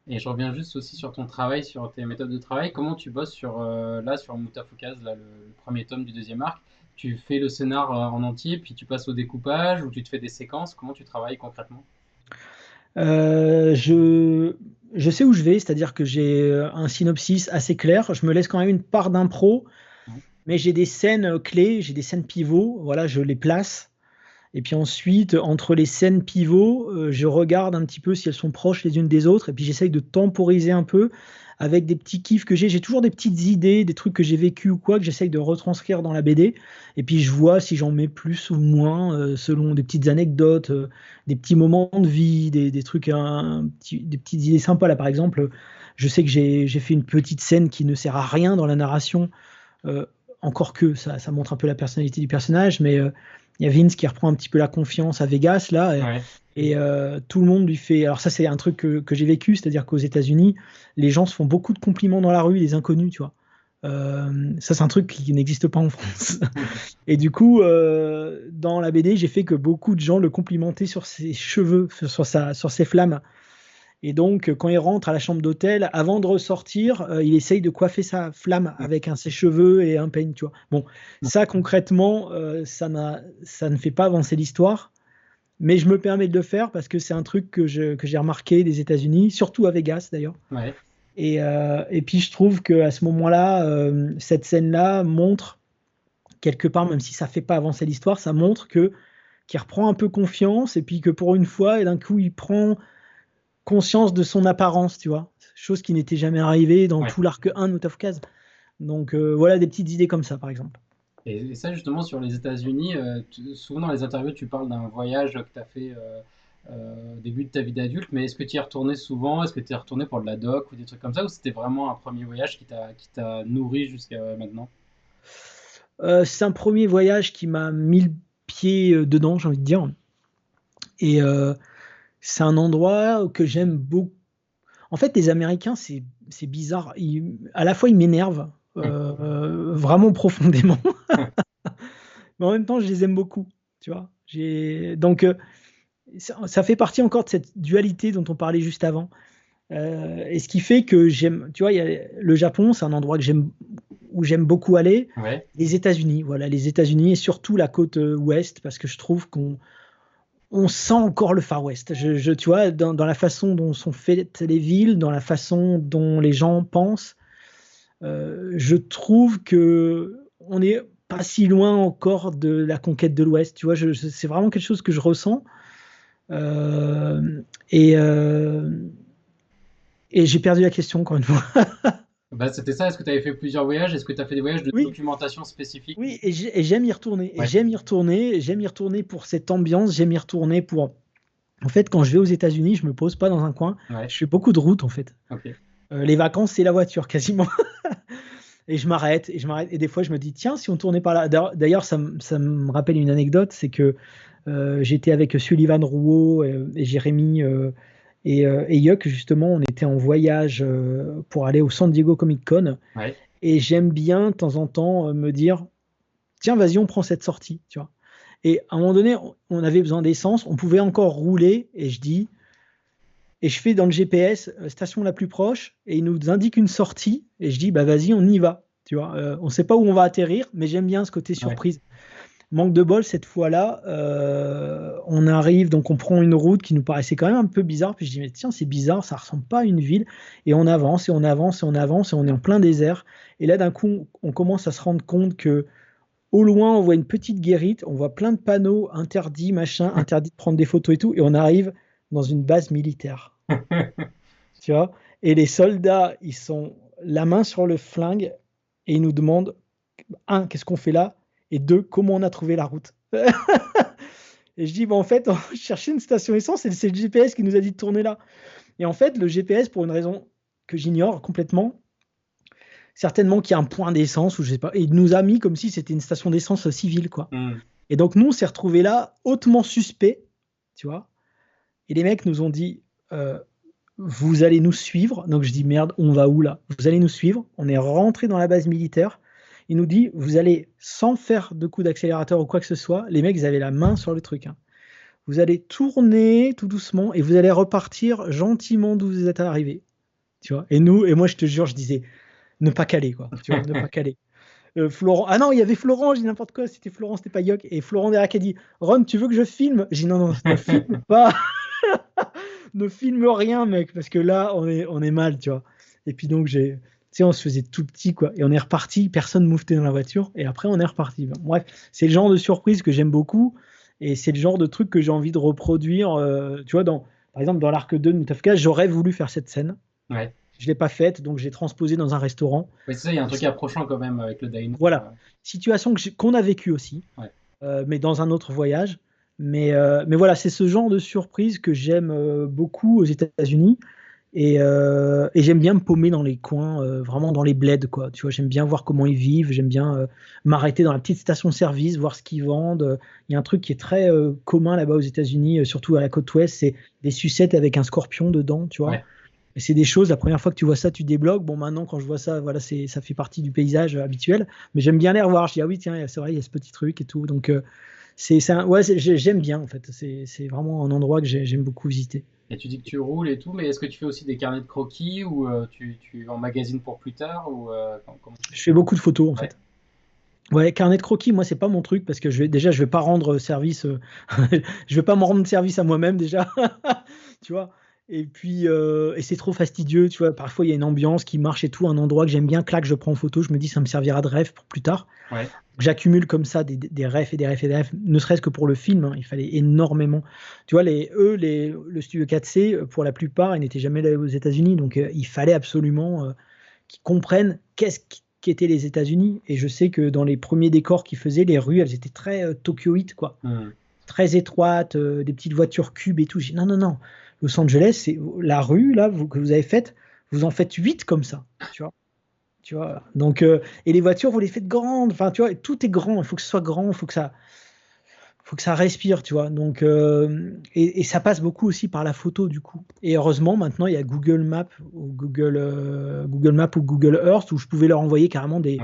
Et je reviens juste aussi sur ton travail, sur tes méthodes de travail. Comment tu bosses sur Mutafukaz, là, le premier tome du deuxième arc? Tu fais le scénar en entier, puis tu passes au découpage, ou tu te fais des séquences? Comment tu travailles concrètement? Euh, je, je sais où je vais, c'est-à-dire que j'ai un synopsis assez clair. Je me laisse quand même une part d'impro, Ouais. mais j'ai des scènes clés, j'ai des scènes pivots. Voilà, je les place. Et puis ensuite, entre les scènes pivots, je regarde un petit peu si elles sont proches les unes des autres. Et puis j'essaye de temporiser un peu avec des petits kiffs que j'ai. J'ai toujours des petites idées, des trucs que j'ai vécu ou quoi, que j'essaye de retranscrire dans la BD. Et puis je vois si j'en mets plus ou moins selon des petites anecdotes, des petits moments de vie, des trucs, des petites idées sympas. Là, par exemple, je sais que j'ai fait une petite scène qui ne sert à rien dans la narration. Euh, Encore que ça montre un peu la personnalité du personnage, mais il y a Vince qui reprend un petit peu la confiance à Vegas là, Ouais. tout le monde lui fait. Alors ça c'est un truc que j'ai vécu, c'est-à-dire qu'aux États-Unis, les gens se font beaucoup de compliments dans la rue, les inconnus, tu vois. Ça c'est un truc qui n'existe pas en France. Et du coup, dans la BD, j'ai fait que beaucoup de gens le complimentaient sur ses cheveux, sur ses flammes. Et donc, quand il rentre à la chambre d'hôtel, avant de ressortir, il essaye de coiffer sa flamme avec un sèche-cheveux et un peigne, tu vois. Bon, ça concrètement, ça ne fait pas avancer l'histoire, mais je me permets de le faire parce que c'est un truc que j'ai remarqué des États-Unis, surtout à Vegas d'ailleurs. Ouais. Et puis je trouve qu'à ce moment-là, cette scène-là montre quelque part, même si ça fait pas avancer l'histoire, ça montre que qu'il reprend un peu confiance et puis que pour une fois, et d'un coup, il prend conscience de son apparence, tu vois. Chose qui n'était jamais arrivée dans Ouais. tout l'arc 1 de Mutafukaz. Donc voilà des petites idées comme ça, par exemple. Et ça, justement, sur les États-Unis, souvent dans les interviews, tu parles d'un voyage que tu as fait au début de ta vie d'adulte, mais est-ce que tu y es retourné souvent? Est-ce que tu y es retourné pour de la doc ou des trucs comme ça? Ou c'était vraiment un premier voyage qui t'a nourri jusqu'à maintenant? C'est un premier voyage qui m'a mis le pied dedans, j'ai envie de dire. Et c'est un endroit que j'aime beaucoup. En fait, les Américains, c'est bizarre. À la fois, ils m'énervent vraiment profondément, mais en même temps, je les aime beaucoup. Tu vois. Donc, ça fait partie encore de cette dualité dont on parlait juste avant. Et ce qui fait que j'aime, tu vois, le Japon, c'est un endroit où j'aime beaucoup aller. Ouais. Les États-Unis, voilà, les États-Unis et surtout la côte ouest, parce que je trouve qu'on sent encore le Far West. Tu vois, dans la façon dont sont faites les villes, dans la façon dont les gens pensent, je trouve que on n'est pas si loin encore de la conquête de l'Ouest. Tu vois, c'est vraiment quelque chose que je ressens. Euh, et, euh, et j'ai perdu la question encore une fois. Bah, c'était ça. Est-ce que tu avais fait plusieurs voyages? Est-ce que tu as fait des voyages de Oui, documentation spécifique? oui, et j'aime y retourner. Et Ouais. j'aime y retourner pour cette ambiance, j'aime y retourner pour. En fait, quand je vais aux États-Unis, je me pose pas dans un coin. Ouais. Je fais beaucoup de routes en fait. Ok. Les vacances, c'est la voiture quasiment. Et je m'arrête, et je m'arrête. Et des fois, je me dis, tiens, si on tournait par là. D'ailleurs, ça me rappelle une anecdote, c'est que j'étais avec Sullivan Rouault et Jérémy et Yuck, justement, on était en voyage pour aller au San Diego Comic Con. Ouais. Et j'aime bien, de temps en temps, me dire, tiens, vas-y, on prend cette sortie, tu vois. Et à un moment donné, on avait besoin d'essence, on pouvait encore rouler, et je dis, et je fais dans le GPS station la plus proche, et il nous indique une sortie, et je dis, bah vas-y, on y va. Tu vois, on ne sait pas où on va atterrir, mais j'aime bien ce côté Ouais. surprise. Manque de bol, cette fois-là, on arrive, donc on prend une route qui nous paraissait quand même un peu bizarre, puis je dis, mais tiens, c'est bizarre, ça ressemble pas à une ville, et on avance, et on avance, et on avance, et on est en plein désert, et là, d'un coup, on commence à se rendre compte que au loin, on voit une petite guérite, on voit plein de panneaux interdits, machin, interdit de prendre des photos et tout, et on arrive dans une base militaire, tu vois. Et les soldats, ils sont la main sur le flingue et ils nous demandent, un, qu'est-ce qu'on fait là? Et deux, comment on a trouvé la route? Et je dis, bah, en fait, on cherchait une station essence et c'est le GPS qui nous a dit de tourner là. Et en fait, le GPS, pour une raison que j'ignore complètement, certainement qu'il y a un point d'essence ou je sais pas, et il nous a mis comme si c'était une station d'essence civile, quoi. Hmm. Et donc, nous, on s'est retrouvés là, hautement suspects, tu vois. Et les mecs nous ont dit, vous allez nous suivre. Donc, je dis, merde, on va où là? Vous allez nous suivre. On est rentré dans la base militaire. Il nous dit, vous allez, sans faire de coup d'accélérateur ou quoi que ce soit, les mecs, ils avaient la main sur le truc. Hein. Vous allez tourner tout doucement et vous allez repartir gentiment d'où vous êtes arrivé. Tu vois. Et moi, je te jure, je disais, ne pas caler, quoi. Tu vois, ne pas caler. Florent, ah non, il y avait Florent, je dis n'importe quoi, c'était Florent, c'était pas Yoc. Et Florent derrière qui a dit, Ron, tu veux que je filme? J'ai dit, non, ne filme pas. Ne filme rien, mec, parce que là, on est mal, tu vois. Et puis donc, tu sais, on se faisait tout petit, quoi. Et on est reparti, personne ne mouftait dans la voiture. Et après, on est reparti. Bon, bref, c'est le genre de surprise que j'aime beaucoup. Et c'est le genre de truc que j'ai envie de reproduire. Tu vois, par exemple, dans l'arc 2 de Mutafka, j'aurais voulu faire cette scène. Ouais. Je ne l'ai pas faite, donc j'ai transposé dans un restaurant. Oui, c'est ça, il y a un truc approchant quand même avec le diner. Voilà. Situation qu'on a vécue aussi, ouais. Mais dans un autre voyage. Mais voilà, c'est ce genre de surprise que j'aime beaucoup aux États-Unis. Et j'aime bien me paumer dans les coins, vraiment dans les bleds, quoi. Tu vois, j'aime bien voir comment ils vivent. J'aime bien m'arrêter dans la petite station-service, voir ce qu'ils vendent. Il y a un truc qui est très commun là-bas aux États-Unis, surtout à la côte ouest, c'est des sucettes avec un scorpion dedans, tu vois. Ouais. Et c'est des choses, la première fois que tu vois ça, tu débloques. Bon, maintenant, quand je vois ça, voilà, ça fait partie du paysage habituel. Mais j'aime bien les revoir. Je dis, ah oui, tiens, c'est vrai, il y a ce petit truc et tout. Donc, j'aime bien, en fait. C'est vraiment un endroit que j'aime beaucoup visiter. Et tu dis que tu roules et tout, mais est-ce que tu fais aussi des carnets de croquis ou tu emmagasines pour plus tard ou, Je fais beaucoup de photos, en fait. Ouais, carnet de croquis, moi, c'est pas mon truc parce que je vais pas rendre service. Je vais pas me rendre service à moi-même déjà. Tu vois. Et puis, et c'est trop fastidieux, tu vois. Parfois, il y a une ambiance qui marche et tout, un endroit que j'aime bien, clac, je prends en photo, je me dis, ça me servira de rêve pour plus tard. Ouais. J'accumule comme ça des refs et des refs et des refs, ne serait-ce que pour le film, hein, il fallait énormément. Tu vois, le studio 4C, pour la plupart, ils n'étaient jamais allés aux États-Unis, donc il fallait absolument qu'ils comprennent qui étaient les États-Unis. Et je sais que dans les premiers décors qu'ils faisaient, les rues, elles étaient très tokyoïtes, quoi. Très étroites, des petites voitures cubes et tout. J'ai dit, non. Los Angeles, c'est la rue là que vous avez faite, vous en faites 8 comme ça, tu vois. Donc et les voitures, vous les faites grandes. Enfin, tu vois, tout est grand. Il faut que ce soit grand, il faut que ça respire, tu vois. Donc et ça passe beaucoup aussi par la photo du coup. Et heureusement, maintenant, il y a Google Maps ou Google Maps ou Google Earth où je pouvais leur envoyer carrément des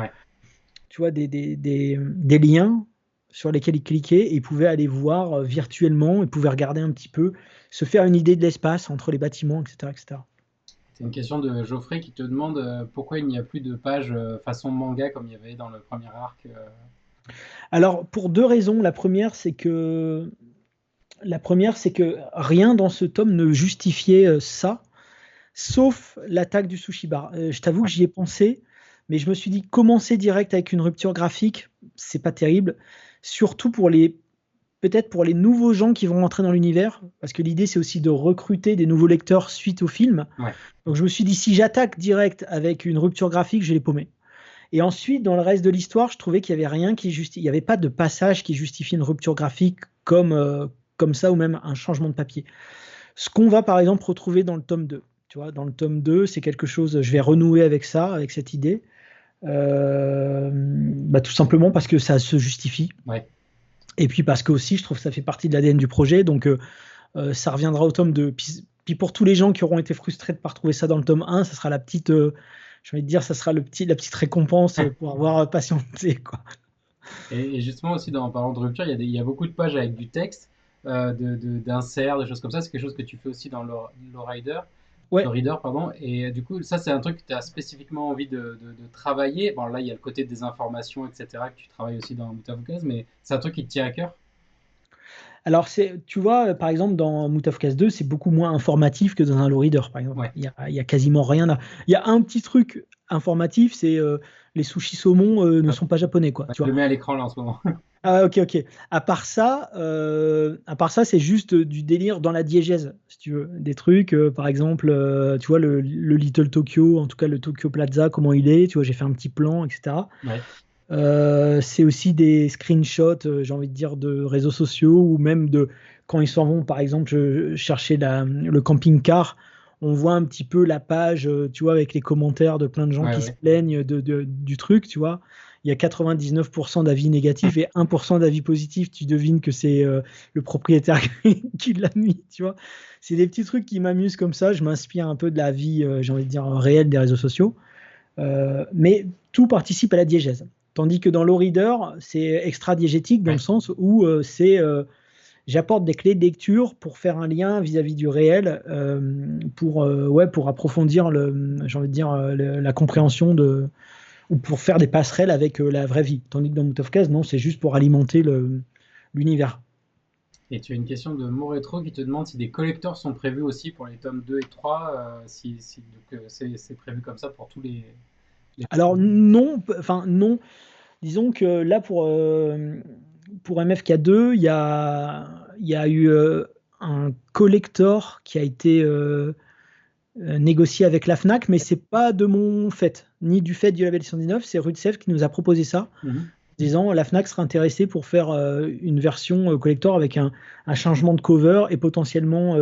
liens sur lesquels ils cliquaient et ils pouvaient aller voir virtuellement, ils pouvaient regarder un petit peu, se faire une idée de l'espace entre les bâtiments, etc. etc. C'est une question de Geoffrey qui te demande pourquoi il n'y a plus de pages façon manga comme il y avait dans le premier arc. Alors, pour deux raisons. La première, c'est que rien dans ce tome ne justifiait ça, sauf l'attaque du sushi bar. Je t'avoue que j'y ai pensé, mais je me suis dit, commencer direct avec une rupture graphique, c'est pas terrible. Surtout peut-être pour les nouveaux gens qui vont rentrer dans l'univers, parce que l'idée c'est aussi de recruter des nouveaux lecteurs suite au film. Ouais. Donc je me suis dit, si j'attaque direct avec une rupture graphique, je vais les paumer. Et ensuite, dans le reste de l'histoire, je trouvais qu'il n'y avait rien il n'y avait pas de passage qui justifiait une rupture graphique comme ça, ou même un changement de papier. Ce qu'on va par exemple retrouver dans le tome 2. Tu vois, dans le tome 2, c'est quelque chose, je vais renouer avec ça, avec cette idée. Tout simplement parce que ça se justifie. Ouais. Et puis parce que aussi, je trouve que ça fait partie de l'ADN du projet. Donc, ça reviendra au tome 2. Puis pour tous les gens qui auront été frustrés de ne pas retrouver ça dans le tome 1, ça sera la petite, j'ai envie de dire, ça sera la petite récompense pour avoir patienté, quoi. Et justement aussi, en parlant de rupture, il y a beaucoup de pages avec du texte, d'inserts, des choses comme ça. C'est quelque chose que tu fais aussi dans le Reader. Ouais. Le Reader, pardon. Et du coup, ça, c'est un truc que tu as spécifiquement envie de travailler. Bon, là, il y a le côté des informations, etc., que tu travailles aussi dans Mutafukaz, mais c'est un truc qui te tient à cœur. Alors, tu vois, par exemple, dans Mutafukaz 2, c'est beaucoup moins informatif que dans un low reader, par exemple. Ouais. Il y a quasiment rien. Il y a un petit truc informatif, c'est les sushis saumon ne sont pas japonais, quoi. Tu le mets à l'écran là en ce moment. Ah, ok. À part ça, c'est juste du délire dans la diégèse, si tu veux. Des trucs, par exemple, tu vois, le Little Tokyo, en tout cas le Tokyo Plaza, comment il est, tu vois, j'ai fait un petit plan, etc. Ouais. C'est aussi des screenshots, j'ai envie de dire, de réseaux sociaux ou même de quand ils s'en vont, par exemple, chercher le camping-car. on voit un petit peu la page, tu vois, avec les commentaires de plein de gens qui se plaignent du truc, tu vois. Il y a 99% d'avis négatifs et 1% d'avis positifs. Tu devines que c'est le propriétaire qui l'a mis, tu vois. C'est des petits trucs qui m'amusent comme ça. Je m'inspire un peu de la vie, j'ai envie de dire, réelle des réseaux sociaux. Mais tout participe à la diégèse. Tandis que dans l'O-Reader, c'est extra-diégétique dans le sens où j'apporte des clés de lecture pour faire un lien vis-à-vis du réel, pour approfondir j'ai envie de dire, la compréhension ou pour faire des passerelles avec la vraie vie. Tandis que dans Mout of Case, non, c'est juste pour alimenter l'univers. Et tu as une question de Moretro qui te demande si des collecteurs sont prévus aussi pour les tomes 2 et 3, si donc, c'est prévu comme ça pour tous les... Alors non, non. Disons que là, pour MFK2, il y a eu un collector qui a été négocié avec la FNAC, mais c'est pas de mon fait, ni du fait du label 119, c'est Rudsev qui nous a proposé ça, disant la FNAC serait intéressée pour faire une version collector avec un changement de cover et potentiellement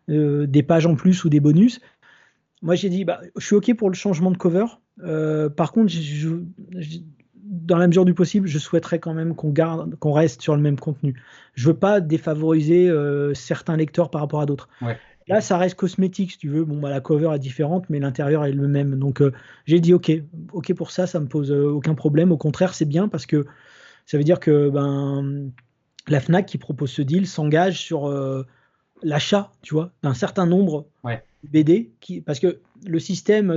des pages en plus ou des bonus. Moi, j'ai dit, je suis OK pour le changement de cover. Par contre, dans la mesure du possible, je souhaiterais quand même qu'on reste sur le même contenu. Je veux pas défavoriser certains lecteurs par rapport à d'autres. Ouais. Là, ça reste cosmétique, si tu veux. Bon, la cover est différente, mais l'intérieur est le même. Donc, j'ai dit OK pour ça, ça me pose aucun problème. Au contraire, c'est bien parce que ça veut dire que la FNAC qui propose ce deal s'engage sur l'achat, tu vois, d'un certain nombre de BD, parce que le système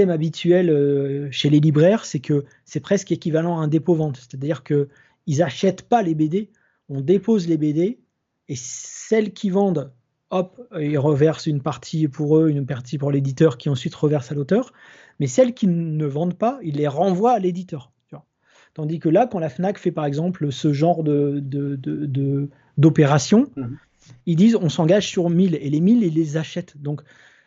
habituel chez les libraires, c'est que c'est presque équivalent à un dépôt-vente. C'est-à-dire qu'ils n'achètent pas les BD, on dépose les BD, et celles qui vendent, hop, ils reversent une partie pour eux, une partie pour l'éditeur, qui ensuite reverse à l'auteur. Mais celles qui ne vendent pas, ils les renvoient à l'éditeur. Tandis que là, quand la FNAC fait par exemple ce genre d'opération, ils disent on s'engage sur 1000, et les 1000, ils les achètent. Donc,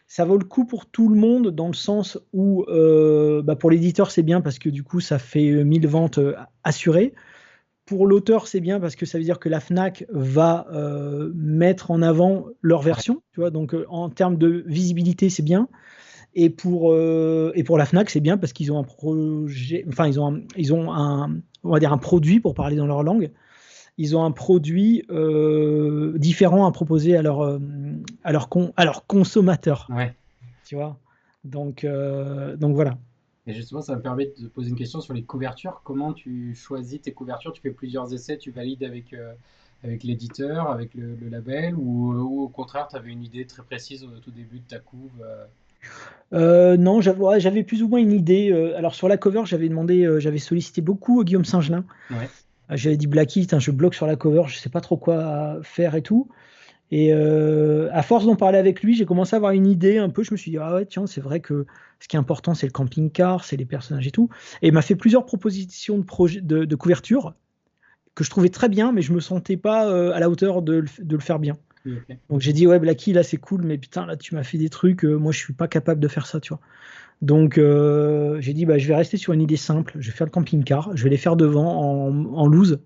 ça vaut le coup pour tout le monde dans le sens où pour l'éditeur c'est bien parce que du coup ça fait 1000 ventes assurées. Pour l'auteur c'est bien parce que ça veut dire que la FNAC va mettre en avant leur version, tu vois, donc en termes de visibilité c'est bien. Et pour la FNAC c'est bien parce qu'ils ont un projet, enfin ils ont on va dire un produit, pour parler dans leur langue. Ils ont un produit différent à proposer à leurs consommateurs. Ouais. Tu vois, donc voilà. Et justement, ça me permet de poser une question sur les couvertures. Comment tu choisis tes couvertures? Tu fais plusieurs essais, tu valides avec l'éditeur, avec le label, ou au contraire, tu avais une idée très précise au tout début de ta couve? Non, j'avais plus ou moins une idée. Alors sur la cover, j'avais sollicité beaucoup Guillaume Saint-Gelin. Ouais. J'avais dit Blacky, je bloque sur la cover, je sais pas trop quoi faire et tout. Et à force d'en parler avec lui, j'ai commencé à avoir une idée un peu. Je me suis dit, ah ouais, tiens, c'est vrai que ce qui est important, c'est le camping-car, c'est les personnages et tout. Et il m'a fait plusieurs propositions de couverture que je trouvais très bien, mais je me sentais pas à la hauteur de le faire bien. Okay. Donc j'ai dit, ouais, Blacky, là, c'est cool, mais putain, là, tu m'as fait des trucs, moi, je suis pas capable de faire ça, tu vois. Donc j'ai dit, je vais rester sur une idée simple. Je vais faire le camping-car, je vais les faire devant en loose.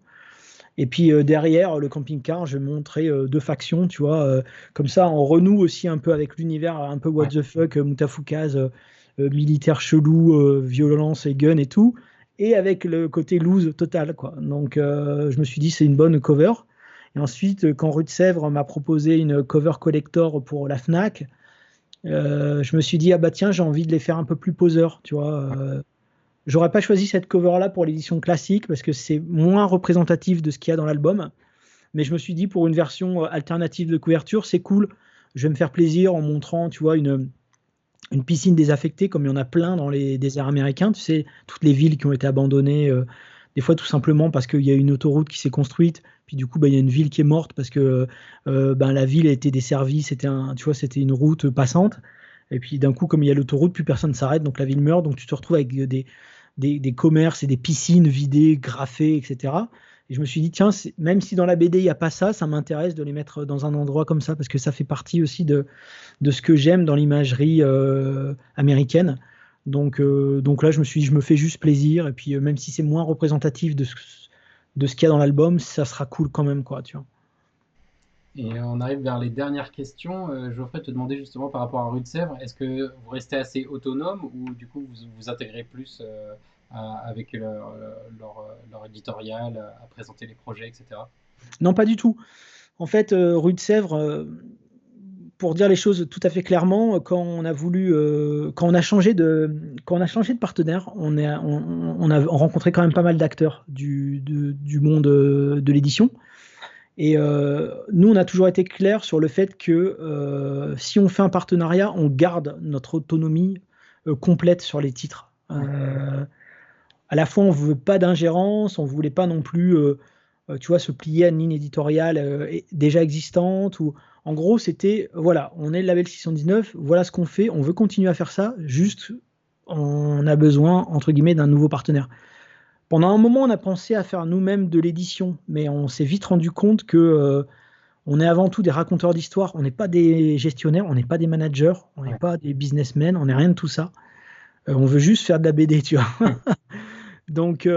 Et puis derrière le camping-car, je vais montrer deux factions, tu vois. Comme ça, on renoue aussi un peu avec l'univers un peu what the fuck, Moutafoukaz, militaire chelou, violence et gun et tout. Et avec le côté loose total, quoi. Donc je me suis dit, c'est une bonne cover. Et ensuite, quand Rue de Sèvres m'a proposé une cover collector pour la FNAC, je me suis dit, ah bah tiens, j'ai envie de les faire un peu plus poseurs, tu vois. J'aurais pas choisi cette cover-là pour l'édition classique parce que c'est moins représentatif de ce qu'il y a dans l'album. Mais je me suis dit, pour une version alternative de couverture, c'est cool. Je vais me faire plaisir en montrant, tu vois, une piscine désaffectée, comme il y en a plein dans les déserts américains. Tu sais, toutes les villes qui ont été abandonnées, des fois tout simplement parce qu'il y a une autoroute qui s'est construite. Puis du coup, il y a une ville qui est morte parce que la ville a été desservie. C'était une route passante. Et puis d'un coup, comme il y a l'autoroute, plus personne ne s'arrête, donc la ville meurt. Donc tu te retrouves avec des commerces et des piscines vidées, graffées, etc. Et je me suis dit, tiens, même si dans la BD il n'y a pas ça, ça m'intéresse de les mettre dans un endroit comme ça, parce que ça fait partie aussi de ce que j'aime dans l'imagerie américaine. Donc là, je me suis dit, je me fais juste plaisir, et puis même si c'est moins représentatif de ce qu'il y a dans l'album, ça sera cool quand même, quoi, tu vois. Et on arrive vers les dernières questions. Geoffrey te demandait justement par rapport à Rue de Sèvres, est-ce que vous restez assez autonome ou du coup vous vous intégrez plus avec leur éditorial, à présenter les projets, etc. Non, pas du tout. En fait, Rue de Sèvres, pour dire les choses tout à fait clairement, quand on a changé de partenaire, on a rencontré quand même pas mal d'acteurs du monde de l'édition. Et nous, on a toujours été clair sur le fait que si on fait un partenariat, on garde notre autonomie complète sur les titres. À la fois, on ne veut pas d'ingérence, on ne voulait pas non plus, tu vois, se plier à une ligne éditoriale déjà existante. Ou, en gros, c'était, voilà, on est le label 619, voilà ce qu'on fait, on veut continuer à faire ça, juste on a besoin, entre guillemets, d'un nouveau partenaire. Pendant un moment, on a pensé à faire nous-mêmes de l'édition, mais on s'est vite rendu compte que on est avant tout des raconteurs d'histoire, on n'est pas des gestionnaires, on n'est pas des managers, on n'est pas des businessmen, on n'est rien de tout ça. On veut juste faire de la BD, tu vois. Donc,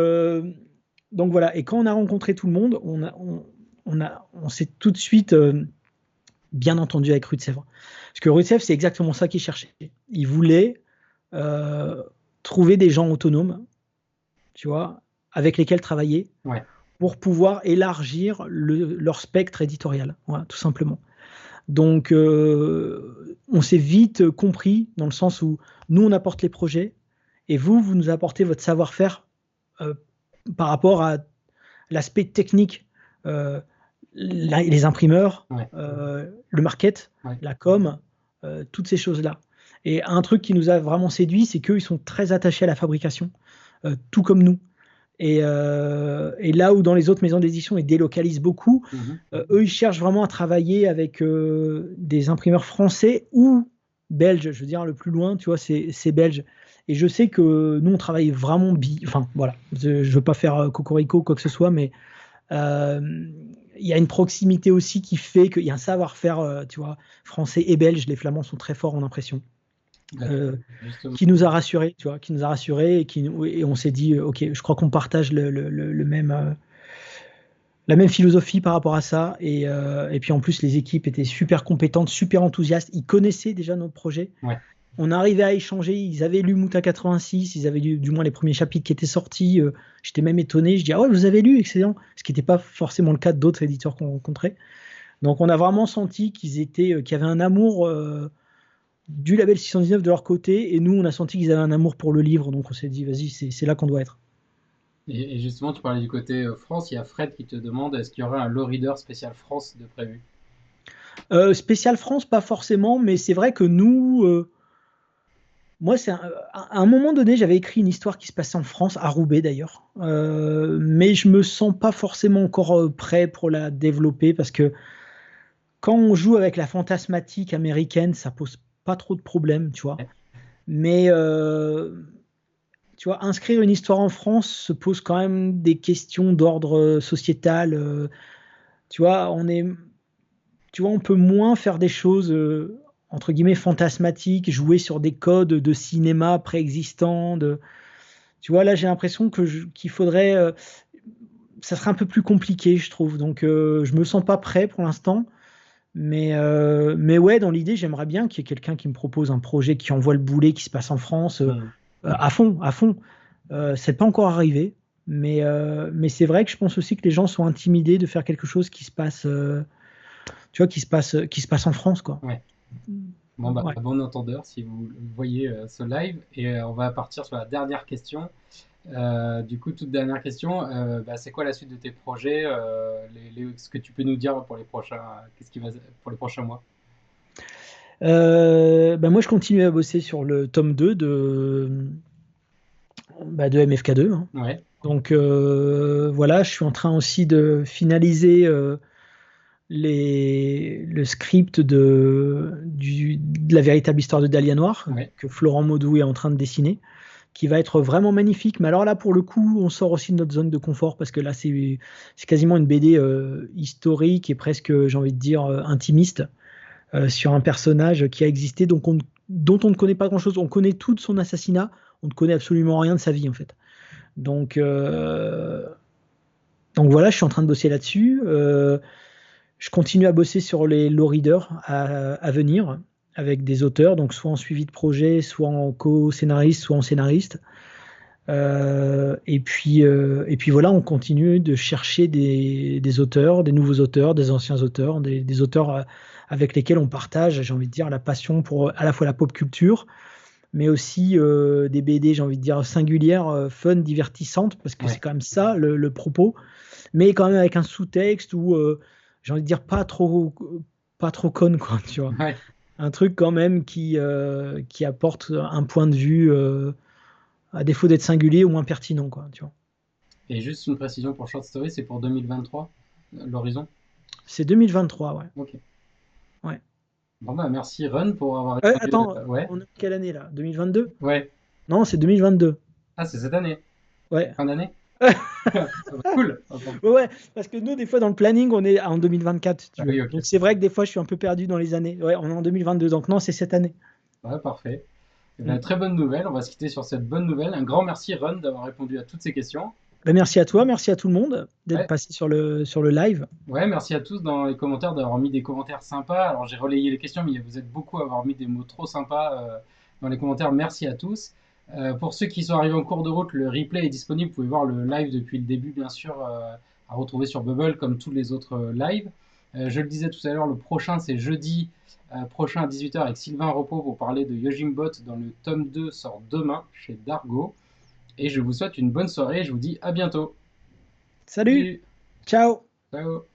donc voilà. Et quand on a rencontré tout le monde, on s'est tout de suite bien entendu avec Rue de Sèvres. Parce que Rue de Sèvres, c'est exactement ça qu'ils cherchaient. Ils voulaient trouver des gens autonomes, tu vois, avec lesquels travailler pour pouvoir élargir leur spectre éditorial, voilà, tout simplement. Donc, on s'est vite compris dans le sens où nous, on apporte les projets et vous nous apportez votre savoir-faire par rapport à l'aspect technique, les imprimeurs, le market, la com, toutes ces choses-là. Et un truc qui nous a vraiment séduit, c'est qu'eux, ils sont très attachés à la fabrication, tout comme nous. Et là où dans les autres maisons d'édition, ils délocalisent beaucoup, eux, ils cherchent vraiment à travailler avec des imprimeurs français ou belges. Je veux dire, le plus loin, tu vois, c'est belge. Et je sais que nous, on travaille vraiment enfin, voilà, je ne veux pas faire cocorico, quoi que ce soit, mais il y a une proximité aussi qui fait qu'il y a un savoir-faire, tu vois, français et belge. Les Flamands sont très forts en impression. Qui nous a rassurés, tu vois, qui nous a rassurés et on s'est dit, ok, je crois qu'on partage le même, la même philosophie par rapport à ça. Et puis en plus, les équipes étaient super compétentes, super enthousiastes. Ils connaissaient déjà nos projets. On arrivait à échanger. Ils avaient lu Mouta 86, ils avaient lu du moins les premiers chapitres qui étaient sortis. J'étais même étonné. Je dis, ah ouais, vous avez lu, excellent. Ce qui n'était pas forcément le cas d'autres éditeurs qu'on rencontrait. Donc on a vraiment senti qu'ils avaient un amour du label 619 de leur côté, et nous on a senti qu'ils avaient un amour pour le livre, donc on s'est dit vas-y, c'est là qu'on doit être. Et justement, tu parlais du côté France, il y a Fred qui te demande est-ce qu'il y aura un low reader spécial France de prévu? Spécial France, pas forcément, mais c'est vrai que nous, moi, à un moment donné, j'avais écrit une histoire qui se passait en France, à Roubaix d'ailleurs, mais je me sens pas forcément encore prêt pour la développer parce que quand on joue avec la fantasmatique américaine, ça pose pas trop de problèmes, tu vois. Mais tu vois, inscrire une histoire en France se pose quand même des questions d'ordre sociétal. Tu vois, on peut moins faire des choses entre guillemets fantasmatiques, jouer sur des codes de cinéma préexistants. Tu vois, là, j'ai l'impression qu'il faudrait, ça serait un peu plus compliqué, je trouve. Donc, je me sens pas prêt pour l'instant. Mais ouais, dans l'idée, j'aimerais bien qu'il y ait quelqu'un qui me propose un projet qui envoie le boulet, qui se passe en France à fond, à fond. C'est pas encore arrivé, mais c'est vrai que je pense aussi que les gens sont intimidés de faire quelque chose qui se passe, tu vois, qui se passe en France, quoi. Bon, bah, bon entendeur si vous voyez ce live. Et on va partir sur la dernière question. Du coup, toute dernière question, c'est quoi la suite de tes projets, ce que tu peux nous dire pour les prochains, pour les prochains mois? Moi, je continue à bosser sur le tome 2 de MFK2. Hein. Donc voilà, je suis en train aussi de finaliser le script de la véritable histoire de Dahlia Noir que Florent Maudou est en train de dessiner, qui va être vraiment magnifique. Mais alors là, pour le coup, on sort aussi de notre zone de confort parce que là, c'est quasiment une BD historique et presque, j'ai envie de dire, intimiste sur un personnage qui a existé, dont on ne connaît pas grand-chose. On connaît tout de son assassinat, on ne connaît absolument rien de sa vie, en fait. Donc voilà, je suis en train de bosser là-dessus. Je continue à bosser sur les low readers à venir avec des auteurs, donc soit en suivi de projet, soit en co-scénariste, soit en scénariste. Et puis voilà, on continue de chercher des auteurs, des nouveaux auteurs, des anciens auteurs, des auteurs avec lesquels on partage, j'ai envie de dire, la passion pour à la fois la pop culture, mais aussi des BD, j'ai envie de dire, singulières, fun, divertissantes, parce que c'est Ouais. quand même ça le propos, mais quand même avec un sous-texte où, j'ai envie de dire, pas trop conne, quoi, tu vois. Ouais. Un truc quand même qui apporte un point de vue, à défaut d'être singulier, au moins pertinent, quoi, tu vois. Et juste une précision pour Short Story, c'est pour 2023, l'horizon? C'est 2023, ouais. Ok. Ouais. Bon bah merci Run pour avoir répondu. Attends, Ouais. on est en quelle année là? 2022? Ouais. Non, c'est 2022. Ah, c'est cette année. Ouais. Fin d'année? Ah bah, cool. Attends. Ouais, ouais, parce que nous, des fois, dans le planning, on est en 2024, si tu Ah veux. oui, ok. Donc, c'est vrai que des fois, je suis un peu perdu dans les années. Ouais, on est en 2022, donc non, c'est cette année. Ouais, parfait. Eh ben, Mm. très bonne nouvelle. On va se quitter sur cette bonne nouvelle. Un grand merci Run d'avoir répondu à toutes ces questions. Ben, merci à toi, merci à tout le monde d'être Ouais. passé sur le live. Ouais, merci à tous dans les commentaires d'avoir mis des commentaires sympas. Alors j'ai relayé les questions, mais vous êtes beaucoup à avoir mis des mots trop sympas dans les commentaires. Merci à tous. Pour ceux qui sont arrivés en cours de route, le replay est disponible. Vous pouvez voir le live depuis le début, bien sûr, à retrouver sur Bubble comme tous les autres lives. Je le disais tout à l'heure, le prochain c'est jeudi prochain à 18h avec Sylvain Repos pour parler de Yojimbot dans le tome 2 sort demain chez Dargo. Et je vous souhaite une bonne soirée. Je vous dis à bientôt. Salut, Salut. ciao! Ciao.